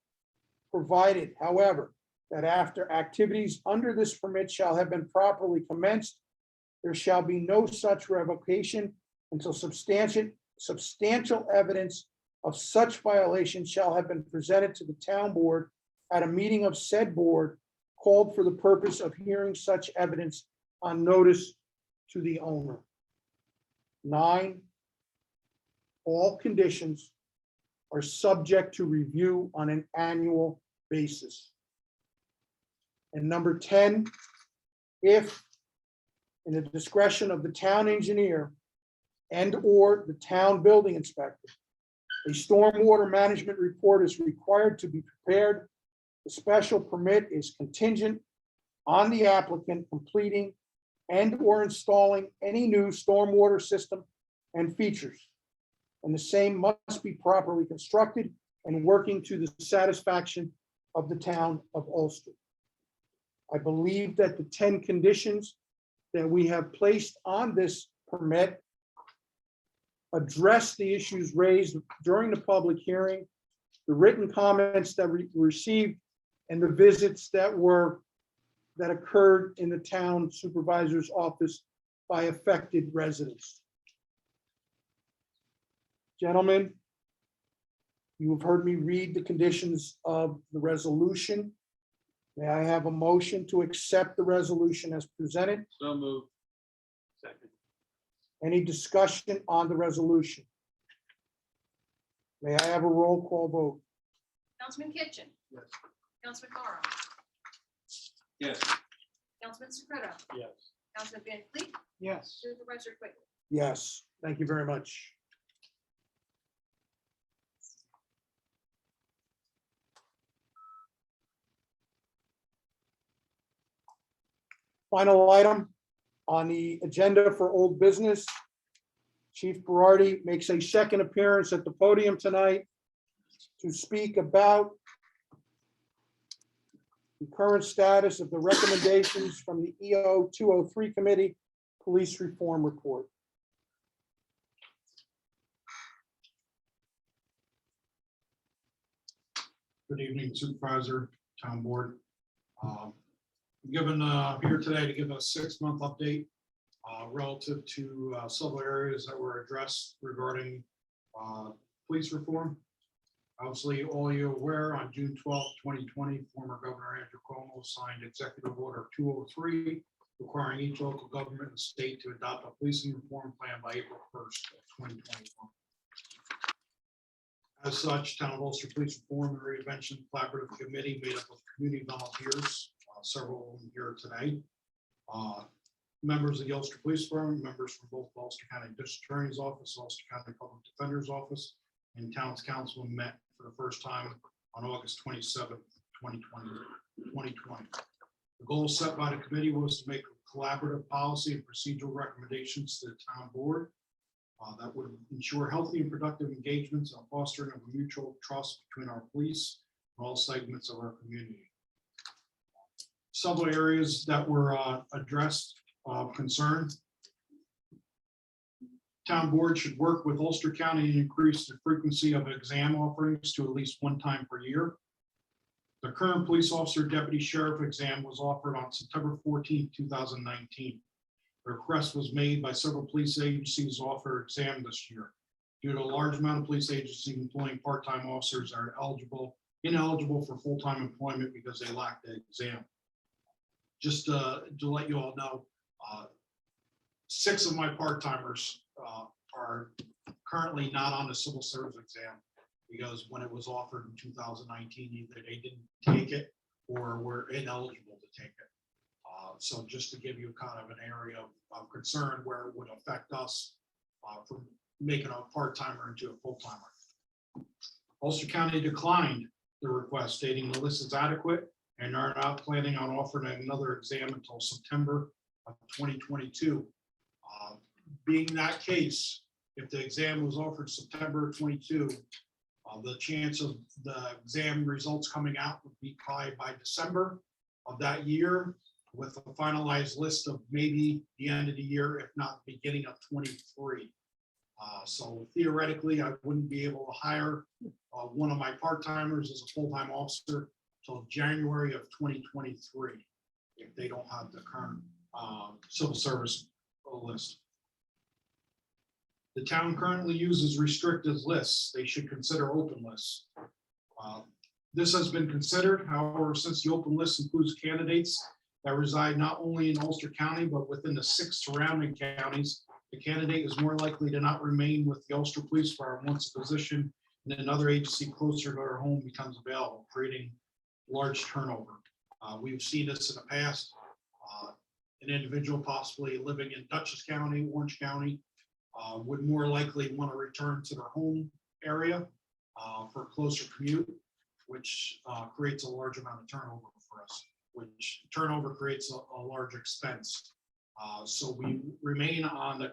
provided, however, that after activities under this permit shall have been properly commenced, there shall be no such revocation until substantial evidence of such violation shall have been presented to the town board at a meeting of said board called for the purpose of hearing such evidence on notice to the owner. 9, all conditions are subject to review on an annual basis. And number 10, if in the discretion of the town engineer and or the town building inspector, a stormwater management report is required to be prepared, the special permit is contingent on the applicant completing and or installing any new stormwater system and features. And the same must be properly constructed and working to the satisfaction of the town of Ulster. I believe that the 10 conditions that we have placed on this permit address the issues raised during the public hearing, the written comments that we received, and the visits that occurred in the town supervisor's office by affected residents. Gentlemen, you have heard me read the conditions of the resolution. May I have a motion to accept the resolution as presented? So moved. Second. Any discussion on the resolution? May I have a roll call vote? Councilman Kitchen. Yes. Councilman Carl. Yes. Councilman Secretto. Yes. Councilman Van Fleet. Yes. Supervisor Quigley. Yes, thank you very much. Final item on the agenda for old business. Chief Berardi makes a second appearance at the podium tonight to speak about the current status of the recommendations from the EO 203 Committee Police Reform Report. Good evening, Supervisor, Town Board. Given here today to give a 6-month update relative to several areas that were addressed regarding police reform. Obviously, all you are aware, on June 12, 2020, former Governor Andrew Cuomo signed Executive Order 203, requiring each local government and state to adopt a policing reform plan by April 1st of 2021. As such, Town of Ulster Police Reform and Reinvention Collaborative Committee made up of community volunteers, several of them here tonight, members of the Ulster Police Department, members from both Ulster County District Attorney's Office, Ulster County Public Defender's Office, and Town's Council met for the first time on August 27th, 2020. The goal set by the committee was to make collaborative policy and procedural recommendations to the town board that would ensure healthy and productive engagements and fostering of a mutual trust between our police and all segments of our community. Several areas that were addressed of concern. Town board should work with Ulster County to increase the frequency of exam offerings to at least 1 time per year. The current police officer deputy sheriff exam was offered on September 14, 2019. The request was made by several police agencies to offer exam this year. due to a large amount of police agencies employing part-time officers are ineligible for full-time employment because they lack the exam. Just to let you all know, 6 of my part-timers are currently not on the civil service exam because when it was offered in 2019, either they didn't take it or were ineligible to take it. So just to give you kind of an area of concern where it would affect us from making a part-timer into a full-timer. Ulster County declined the request, stating the list is adequate and are not planning on offering another exam until September of 2022. Being that case, if the exam was offered September 22, the chance of the exam results coming out would be probably by December of that year, with a finalized list of maybe the end of the year, if not beginning of 23. So theoretically, I wouldn't be able to hire one of my part-timers as a full-time officer till January of 2023, if they don't have the current civil service list. The town currently uses restricted lists. They should consider open lists. This has been considered, however, since the open list includes candidates that reside not only in Ulster County, but within the 6 surrounding counties, the candidate is more likely to not remain with the Ulster Police Department once a position in another agency closer to their home becomes available, creating large turnover. We've seen this in the past. An individual possibly living in Dutchess County, Orange County, would more likely want to return to their home area for a closer commute, which creates a large amount of turnover for us, which turnover creates a large expense. So we remain on the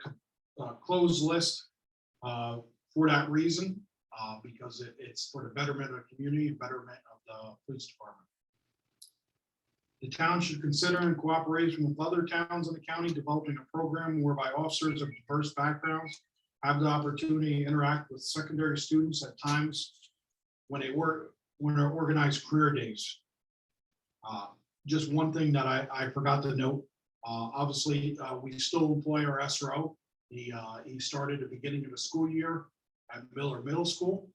closed list for that reason, because it's for the betterment of the community, betterment of the police department. The town should consider, in cooperation with other towns in the county, developing a program whereby officers of diverse backgrounds have the opportunity to interact with secondary students at times when they're organized career days. Just one thing that I forgot to note, obviously, we still employ our SRO. He started at the beginning of the school year at Miller Middle School,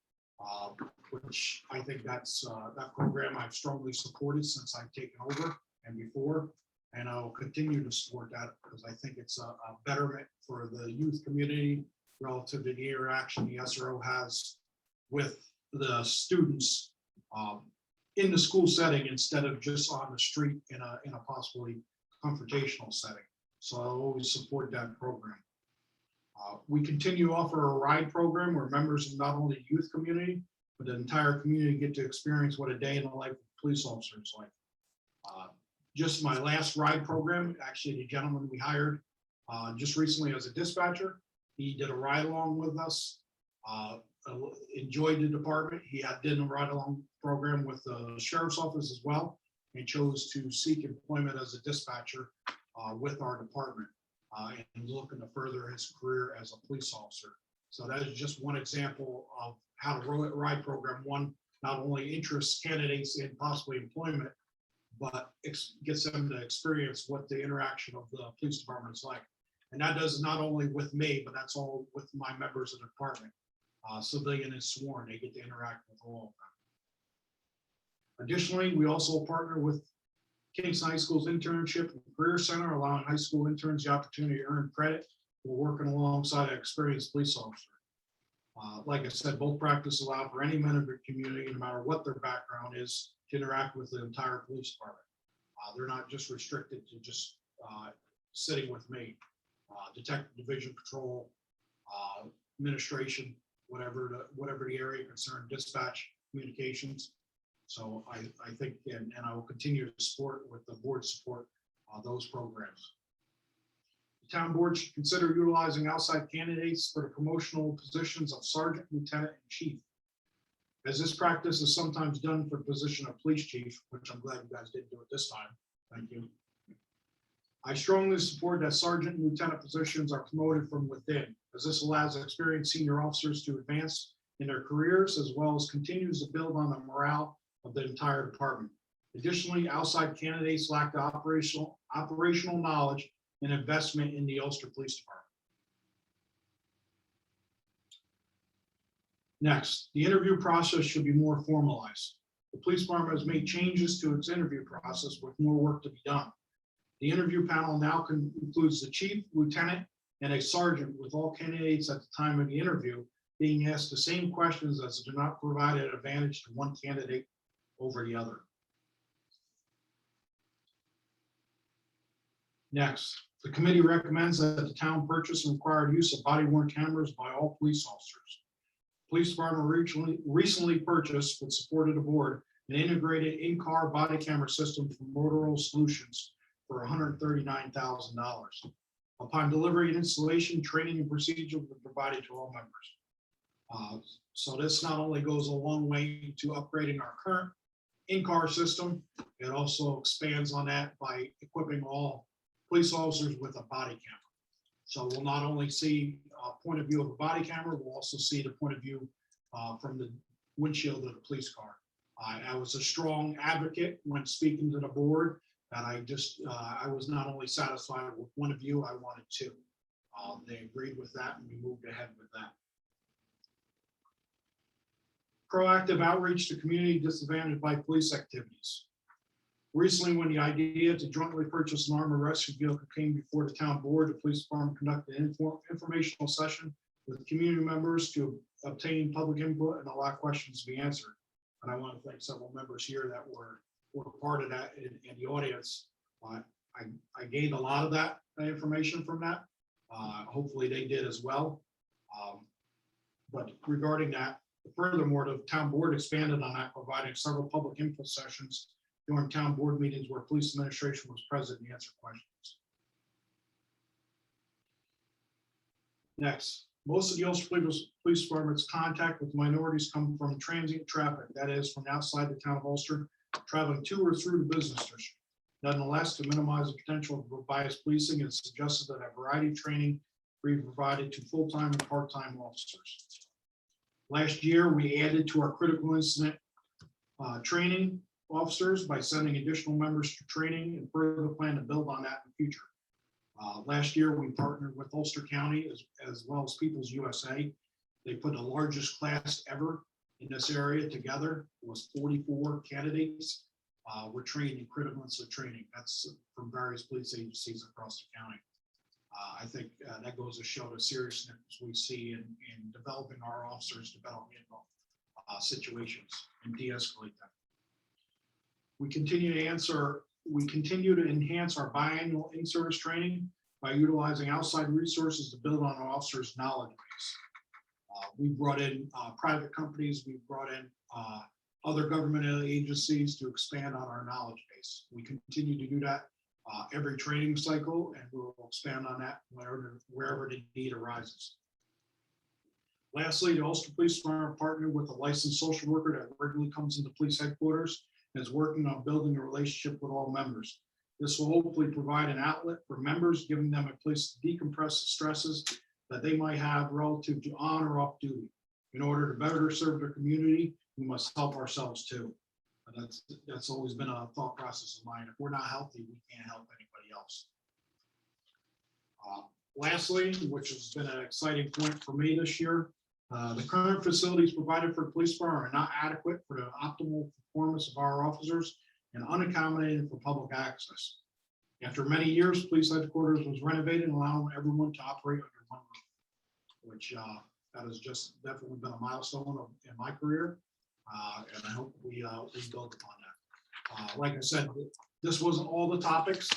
which I think that's that program I've strongly supported since I've taken over and before, and I'll continue to support that because I think it's a betterment for the youth community relative to the interaction the SRO has with the students in the school setting instead of just on the street in a possibly confrontational setting. So I'll always support that program. We continue to offer a ride program where members of not only the youth community, but the entire community get to experience what a day in the life of a police officer is like. Just my last ride program, actually the gentleman we hired just recently as a dispatcher, he did a ride along with us, enjoyed the department. He did a ride along program with the sheriff's office as well, and chose to seek employment as a dispatcher with our department and looking to further his career as a police officer. So that is just one example of how the ride program, one, not only interests candidates in possibly employment, but gets them to experience what the interaction of the police department is like. And that does not only with me, but that's all with my members of the department. Civilian and sworn, they get to interact with all of them. Additionally, we also partner with Kingston High School's Internship and Career Center, allowing high school interns the opportunity to earn credit for working alongside an experienced police officer. Like I said, both practices allow for any member of the community, no matter what their background is, to interact with the entire police department. They're not just restricted to just sitting with me. Detective Division Patrol, administration, whatever the area concerned, dispatch, communications. So I think, and I will continue to support with the board support those programs. The town board should consider utilizing outside candidates for the promotional positions of sergeant, lieutenant, and chief. As this practice is sometimes done for the position of police chief, which I'm glad you guys didn't do it this time. Thank you. I strongly support that sergeant and lieutenant positions are promoted from within, as this allows experienced senior officers to advance in their careers, as well as continues to build on the morale of the entire department. Additionally, outside candidates lack the operational knowledge and investment in the Ulster Police Department. Next, the interview process should be more formalized. The police department has made changes to its interview process with more work to be done. The interview panel now includes the chief, lieutenant, and a sergeant, with all candidates at the time of the interview being asked the same questions as do not provide an advantage to one candidate over the other. Next, the committee recommends that the town purchase and required use of body worn cameras by all police officers. Police department recently purchased, with support of the board, an integrated in-car body camera system from Motorola Solutions for $139,000. Upon delivery and installation, training and procedure will be provided to all members. So this not only goes a long way to upgrading our current in-car system, it also expands on that by equipping all police officers with a body camera. So we'll not only see a point of view of a body camera, we'll also see the point of view from the windshield of the police car. I was a strong advocate when speaking to the board, that I was not only satisfied with one view, I wanted two. They agreed with that, and we moved ahead with that. Proactive outreach to community disadvantaged by police activities. Recently, when the idea to jointly purchase an armored rescue vehicle came before the town board, the police department conducted an informational session with community members to obtain public input and allow questions to be answered. And I want to thank several members here that were part of that in the audience. I gained a lot of that information from that. Hopefully they did as well. But regarding that, furthermore, the town board expanded on that, providing several public input sessions during town board meetings where police administration was present and answered questions. Next, most of the Ulster Police Department's contact with minorities come from transient traffic, that is, from outside the town of Ulster, traveling to or through the business district. Nonetheless, to minimize the potential of biased policing, it's suggested that a variety of training be provided to full-time and part-time officers. Last year, we added to our critical incident training officers by sending additional members to training, and further plan to build on that in the future. Last year, we partnered with Ulster County as well as People's USA. They put the largest class ever in this area together. It was 44 candidates were trained in critical incident training. That's from various police agencies across the county. I think that goes to show the seriousness we see in developing our officers to better handle situations and de-escalate them. We continue to enhance our biannual in-service training by utilizing outside resources to build on our officers' knowledge base. We brought in private companies, we brought in other government agencies to expand on our knowledge base. We continue to do that every training cycle, and we'll expand on that wherever the need arises. Lastly, the Ulster Police Department partnered with a licensed social worker that regularly comes into police headquarters and is working on building a relationship with all members. This will hopefully provide an outlet for members, giving them a place to decompress the stresses that they might have relative to on or off duty. In order to better serve their community, we must help ourselves too. And that's always been a thought process of mine. If we're not healthy, we can't help anybody else. Lastly, which has been an exciting point for me this year, the current facilities provided for the police department are not adequate for the optimal performance of our officers and unaccommodated for public access. After many years, police headquarters was renovated, allowing everyone to operate under one roof, which that has just definitely been a milestone in my career. And I hope we build upon that. Like I said, this wasn't all the topics.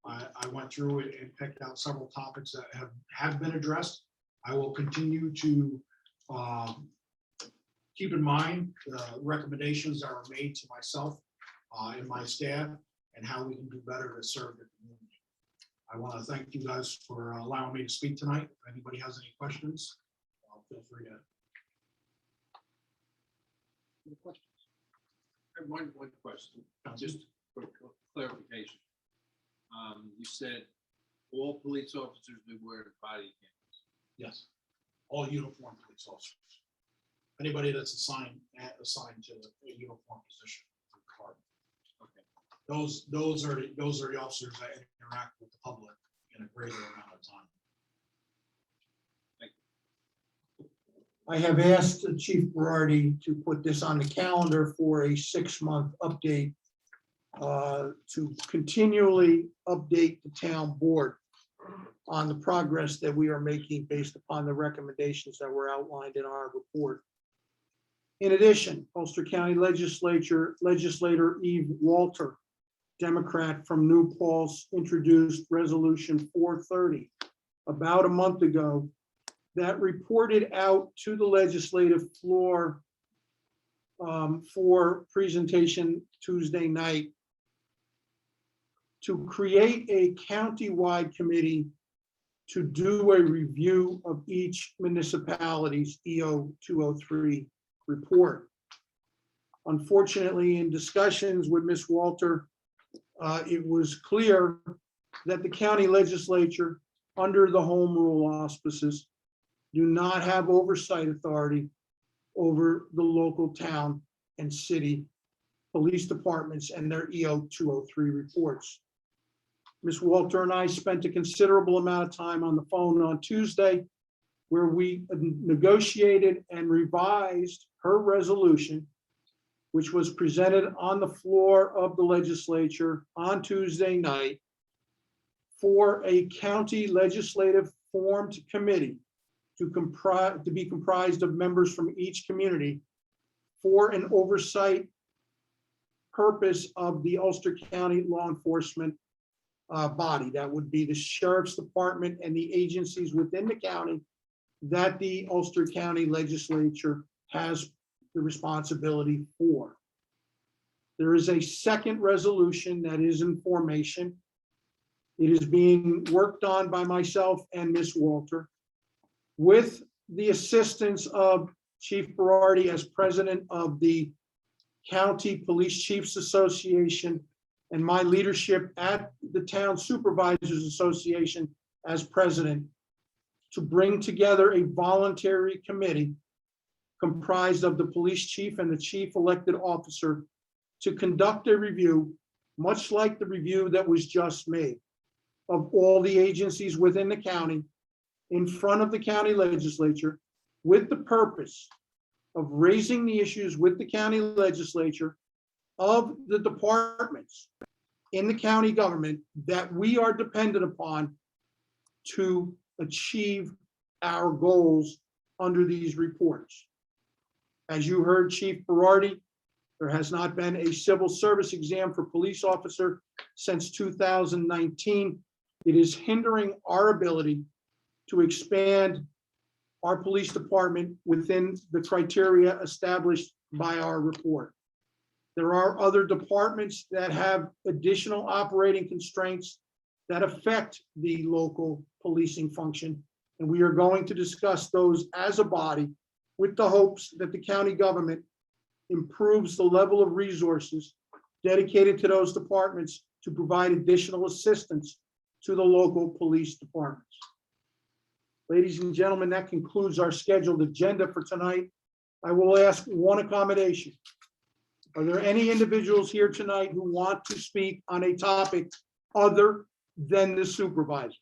I went through it and picked out several topics that have been addressed. I will continue to keep in mind the recommendations that are made to myself and my staff, and how we can do better to serve the community. I want to thank you guys for allowing me to speak tonight. If anybody has any questions, feel free to. Any questions? I have one question, just for clarification. You said all police officers do wear body cameras. Yes, all uniformed police officers. Anybody that's assigned to a uniform position. Okay. Those are the officers that interact with the public in a greater amount of time. Thank I have asked Chief Berardi to put this on the calendar for a 6-month update to continually update the town board on the progress that we are making based upon the recommendations that were outlined in our report. In addition, Ulster County Legislator Eve Walter, Democrat from New Paltz, introduced Resolution 430 about a month ago that reported out to the legislative floor for presentation Tuesday night to create a county-wide committee to do a review of each municipality's EO 203 report. Unfortunately, in discussions with Ms. Walter, it was clear that the county legislature, under the home rule auspices, do not have oversight authority over the local town and city police departments and their EO 203 reports. Ms. Walter and I spent a considerable amount of time on the phone on Tuesday, where we negotiated and revised her resolution, which was presented on the floor of the legislature on Tuesday night, for a county legislative formed committee to be comprised of members from each community for an oversight purpose of the Ulster County law enforcement body. That would be the sheriff's department and the agencies within the county that the Ulster County legislature has the responsibility for. There is a second resolution that is in formation. It is being worked on by myself and Ms. Walter with the assistance of Chief Berardi as president of the County Police Chiefs Association and my leadership at the Town Supervisors Association as president, to bring together a voluntary committee comprised of the police chief and the chief elected officer to conduct a review, much like the review that was just made, of all the agencies within the county in front of the county legislature, with the purpose of raising the issues with the county legislature of the departments in the county government that we are dependent upon to achieve our goals under these reports. As you heard Chief Berardi, there has not been a civil service exam for police officer since 2019. It is hindering our ability to expand our police department within the criteria established by our report. There are other departments that have additional operating constraints that affect the local policing function, and we are going to discuss those as a body with the hopes that the county government improves the level of resources dedicated to those departments to provide additional assistance to the local police departments. Ladies and gentlemen, that concludes our scheduled agenda for tonight. I will ask one accommodation. Are there any individuals here tonight who want to speak on a topic other than the supervisor?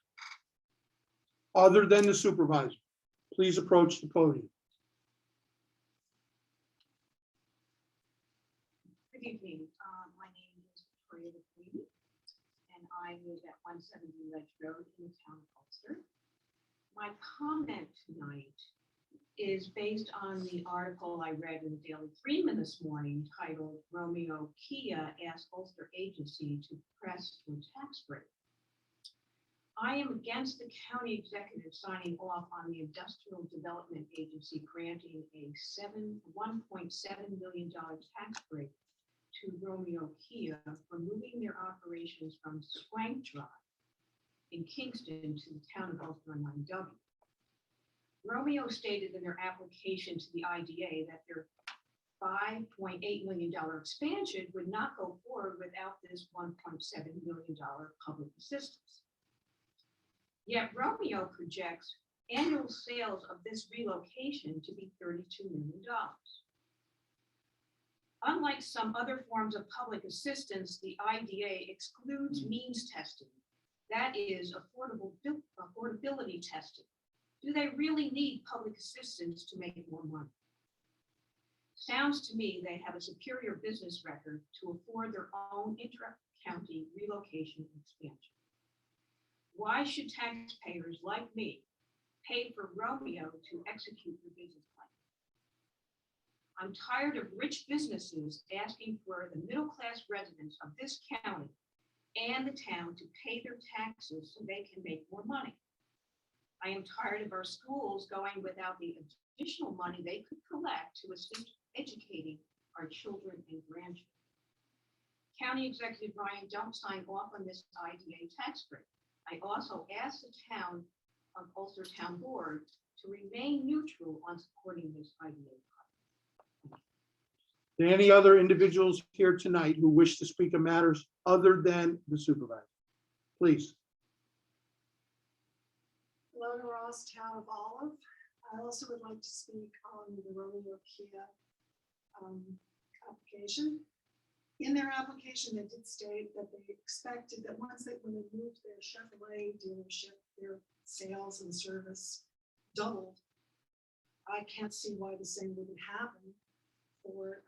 Other than the supervisor, please approach the podium. Good evening. My name is Victoria McQueen, and I live at 170 Ledge Road in the town of Ulster. My comment tonight is based on the article I read in the Daily Freeman this morning titled "Romeo Kia Asks Ulster Agency to Press for Tax Break." I am against the county executive signing off on the Industrial Development Agency granting a $1.7 million tax break to Romeo Kia for moving their operations from Swank Drive in Kingston to the town of Ulster on 9W. Romeo stated in their application to the IDA that their $5.8 million expansion would not go forward without this $1.7 million public assistance. Yet Romeo projects annual sales of this relocation to be $32 million. Unlike some other forms of public assistance, the IDA excludes means testing, that is affordability testing, Do they really need public assistance to make more money? Sounds to me they have a superior business record to afford their own intra-county relocation and expansion. Why should taxpayers like me pay for Romeo to execute their business plan? I'm tired of rich businesses asking for the middle-class residents of this county and the town to pay their taxes so they can make more money. I am tired of our schools going without the additional money they could collect to assist educating our children and grandchildren. County Executive Ryan, don't sign off on this IDA tax break. I also asked the town of Ulster Town Board to remain neutral on supporting this IDA. Any other individuals here tonight who wish to speak on matters other than the supervisor? Please. Lona Ross, Town of Olive. I also would like to speak on the Romeo Kia application. In their application, they did state that they expected that when they moved their Chevrolet dealership, their sales and service doubled. I can't see why the same wouldn't happen for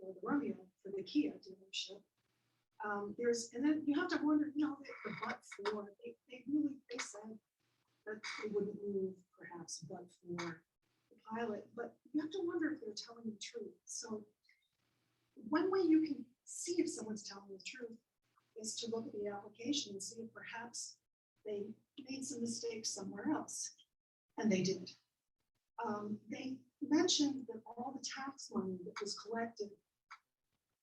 the Romeo, for the Kia dealership. And then you have to wonder, the but for, they said that they wouldn't move perhaps but for the pilot, but you have to wonder if they're telling the truth. So one way you can see if someone's telling the truth is to look at the application and see if perhaps they made some mistakes somewhere else, and they did. They mentioned that all the tax money that was collected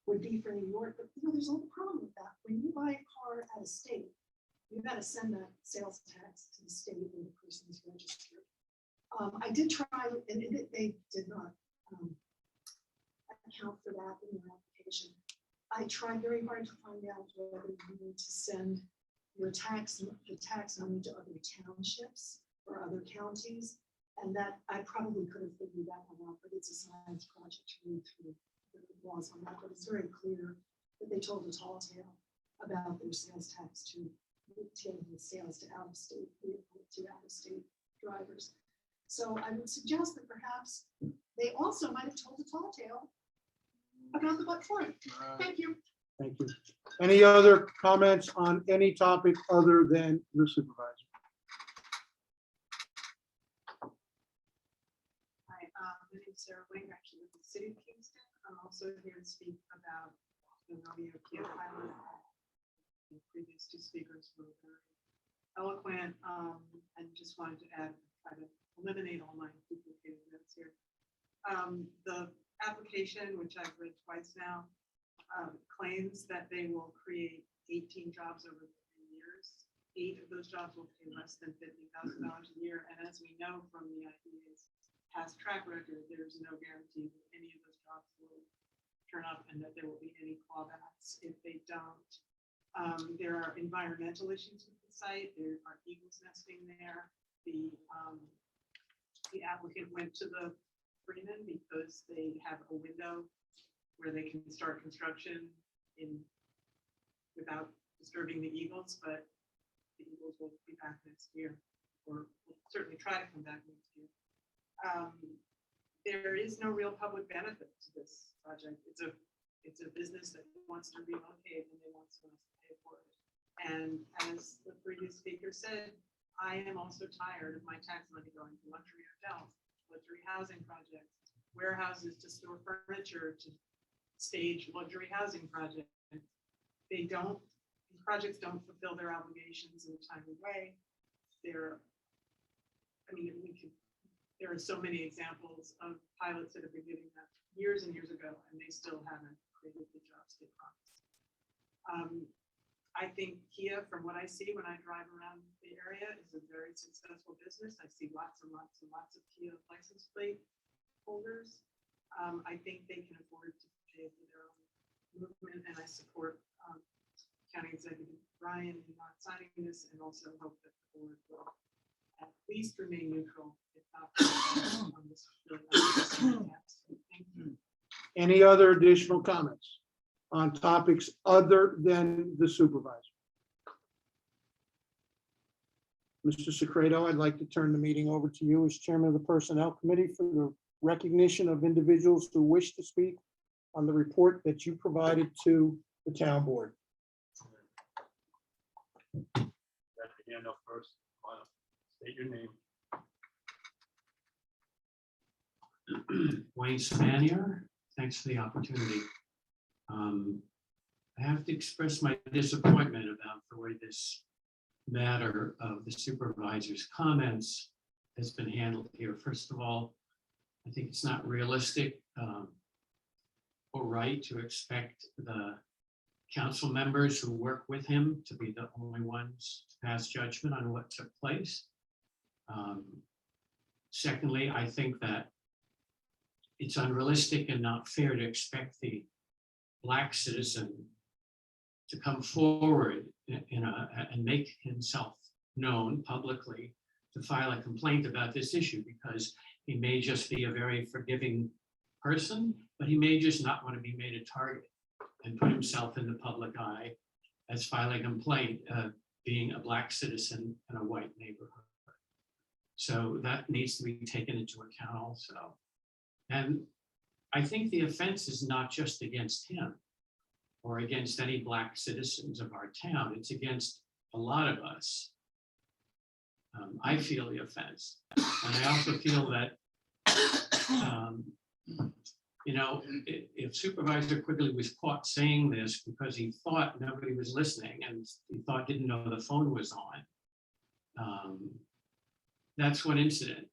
would be for New York, but there's a little problem with that. When you buy a car out of state, you got to send that sales tax to the state where the person's registered. I did try, and they did not account for that in their application. I tried very hard to find out whether you need to send your tax money to other townships or other counties, and that I probably could have figured that one out, but it's a science project to read through the laws on that. But it's very clear that they told a tall tale about their sales tax to sales to out-of-state drivers. So I would suggest that perhaps they also might have told a tall tale about the but for. Thank you. Thank you. Any other comments on any topic other than the supervisor? Hi, my name is Sarah Wing, actually with the City of Kingston. I'm also here to speak about the Romeo Kia pilot. The previous two speakers were very eloquent, and just wanted to add, try to eliminate all my duplicated notes here. The application, which I've read twice now, claims that they will create 18 jobs over 3 years. 8 of those jobs will pay less than $50,000 a year. And as we know from the IDA's past track record, there's no guarantee that any of those jobs will turn up and that there will be any clawbacks if they don't. There are environmental issues with the site. There are eagles nesting there. The applicant went to the Freeman because they have a window where they can start construction without disturbing the eagles, but the eagles will be back next year, or will certainly try to come back next year. There is no real public benefit to this project. It's a business that wants to relocate and they want someone to pay for it. And as the previous speaker said, I am also tired of my tax money going to luxury hotels, luxury housing projects, warehouses to store furniture, to stage luxury housing projects. These projects don't fulfill their obligations in a timely way. There are so many examples of pilots that have been giving that years and years ago, and they still haven't created the jobs they promised. I think Kia, from what I see when I drive around the area, is a very successful business. I see lots and lots and lots of Kia license plate holders. I think they can afford to pay for their own movement, and I support County Executive Ryan in not signing this, and also hope that the board will at least remain neutral, if not on this really tax. Thank you. Any other additional comments on topics other than the supervisor? Mr. Secreto, I'd like to turn the meeting over to you as Chairman of the Personnel Committee for the recognition of individuals who wish to speak on the report that you provided to the town board. Got your hand up first. State your name. Wayne Spanier, thanks for the opportunity. I have to express my disappointment about the way this matter of the supervisor's comments has been handled here. First of all, I think it's not realistic or right to expect the council members who work with him to be the only ones to pass judgment on what took place. Secondly, I think that it's unrealistic and not fair to expect the Black citizen to come forward and make himself known publicly to file a complaint about this issue, because he may just be a very forgiving person, but he may just not want to be made a target and put himself in the public eye as filing a complaint, being a Black citizen in a white neighborhood. So that needs to be taken into account also. And I think the offense is not just against him or against any Black citizens of our town. It's against a lot of us. I feel the offense. And I also feel that, if Supervisor Quigley was caught saying this because he thought nobody was listening and he didn't know the phone was on, that's one incident.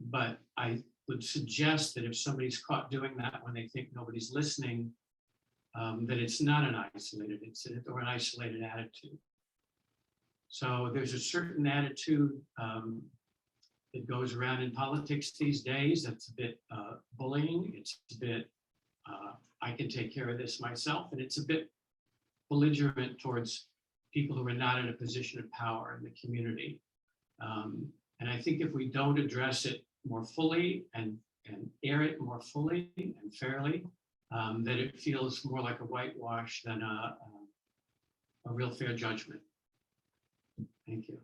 But I would suggest that if somebody's caught doing that when they think nobody's listening, that it's not an isolated incident or an isolated attitude. So there's a certain attitude that goes around in politics these days that's a bit bullying. It's a bit, I can take care of this myself, and it's a bit belligerent towards people who are not in a position of power in the community. And I think if we don't address it more fully and air it more fully and fairly, that it feels more like a whitewash than a real fair judgment. Thank you.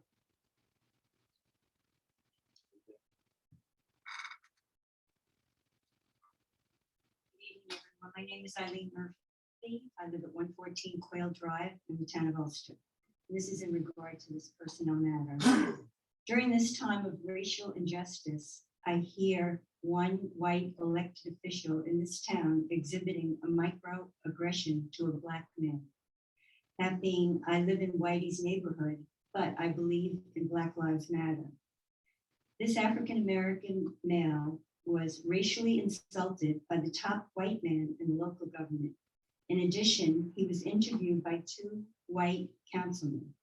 Good evening, everyone. My name is Eileen Murphy. I live at 114 Quail Drive in the town of Ulster. This is in regard to this personnel matter. During this time of racial injustice, I hear one white elected official in this town exhibiting a microaggression to a Black man. That being, I live in Whitey's neighborhood, but I believe in Black Lives Matter. This African-American male was racially insulted by the top white man in the local government. In addition, he was interviewed by two white councilmen.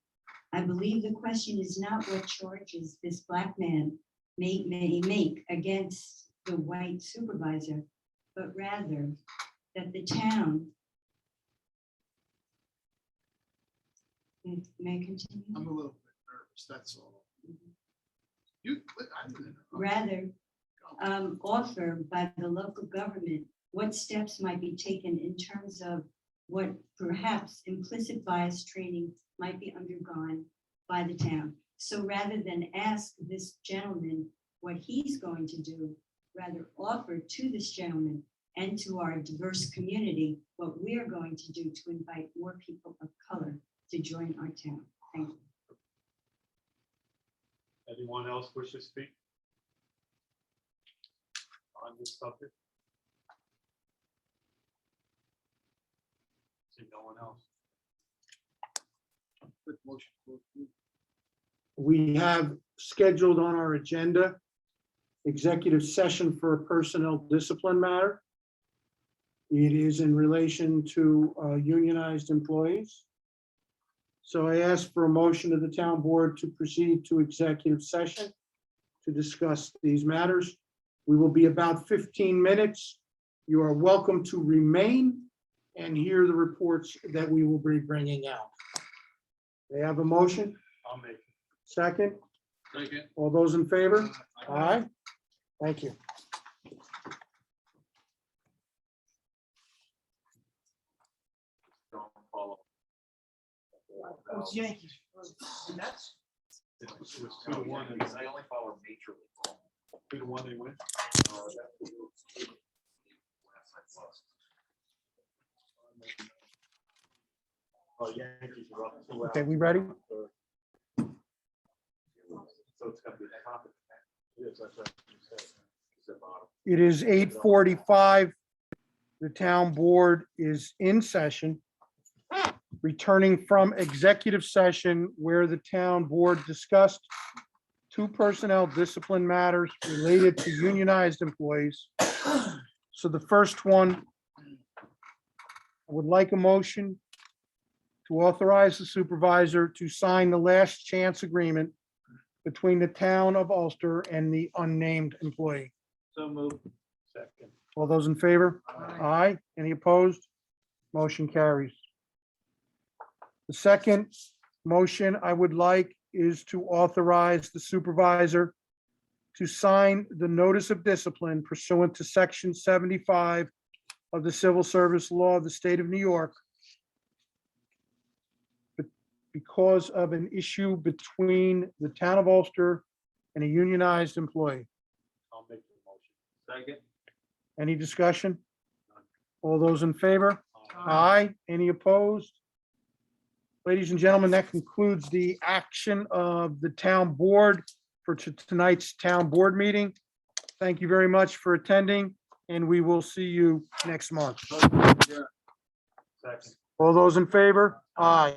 I believe the question is not what charges this Black man may make against the white supervisor, but rather that the town. May I continue? I'm a little bit nervous, that's all. I didn't know. Rather, offer by the local government what steps might be taken in terms of what perhaps implicit bias training might be undergone by the town. So rather than ask this gentleman what he's going to do, rather offer to this gentleman and to our diverse community what we are going to do to invite more people of color to join our town. Thank you. Anyone else wish to speak on this subject? See no one else. Quick motion to approve. We have scheduled on our agenda executive session for a personnel discipline matter. It is in relation to unionized employees. So I ask for a motion of the town board to proceed to executive session to discuss these matters. We will be about 15 minutes. You are welcome to remain and hear the reports that we will be bringing out. They have a motion? I'll make it. Second? Second. All those in favor? Aye. Thank you. Don't follow. Those Yankees, Mets. It was 2-1, and I only follow Major League. 2-1 they win. Oh, Yankees are up 2 Okay, out. we ready? So it's gonna be the top of the pack. Yes, that's what you said. It's the bottom. It is 8:45. The town board is in session, returning from executive session where the town board discussed 2 personnel discipline matters related to unionized employees. So the first one, I would like a motion to authorize the supervisor to sign the last chance agreement between the town of Ulster and the unnamed employee. So moved. Second. All those in favor? Aye. Any opposed? Motion carries. The second motion I would like is to authorize the supervisor to sign the notice of discipline pursuant to section 75 of the Civil Service Law of the State of New York because of an issue between the town of Ulster and a unionized employee. I'll make the motion. Second. Any discussion? All those in favor? Aye. Any opposed? Ladies and gentlemen, that concludes the action of the town board for tonight's town board meeting. Thank you very much for attending, and we will see you next month. Second. All those in favor? Aye.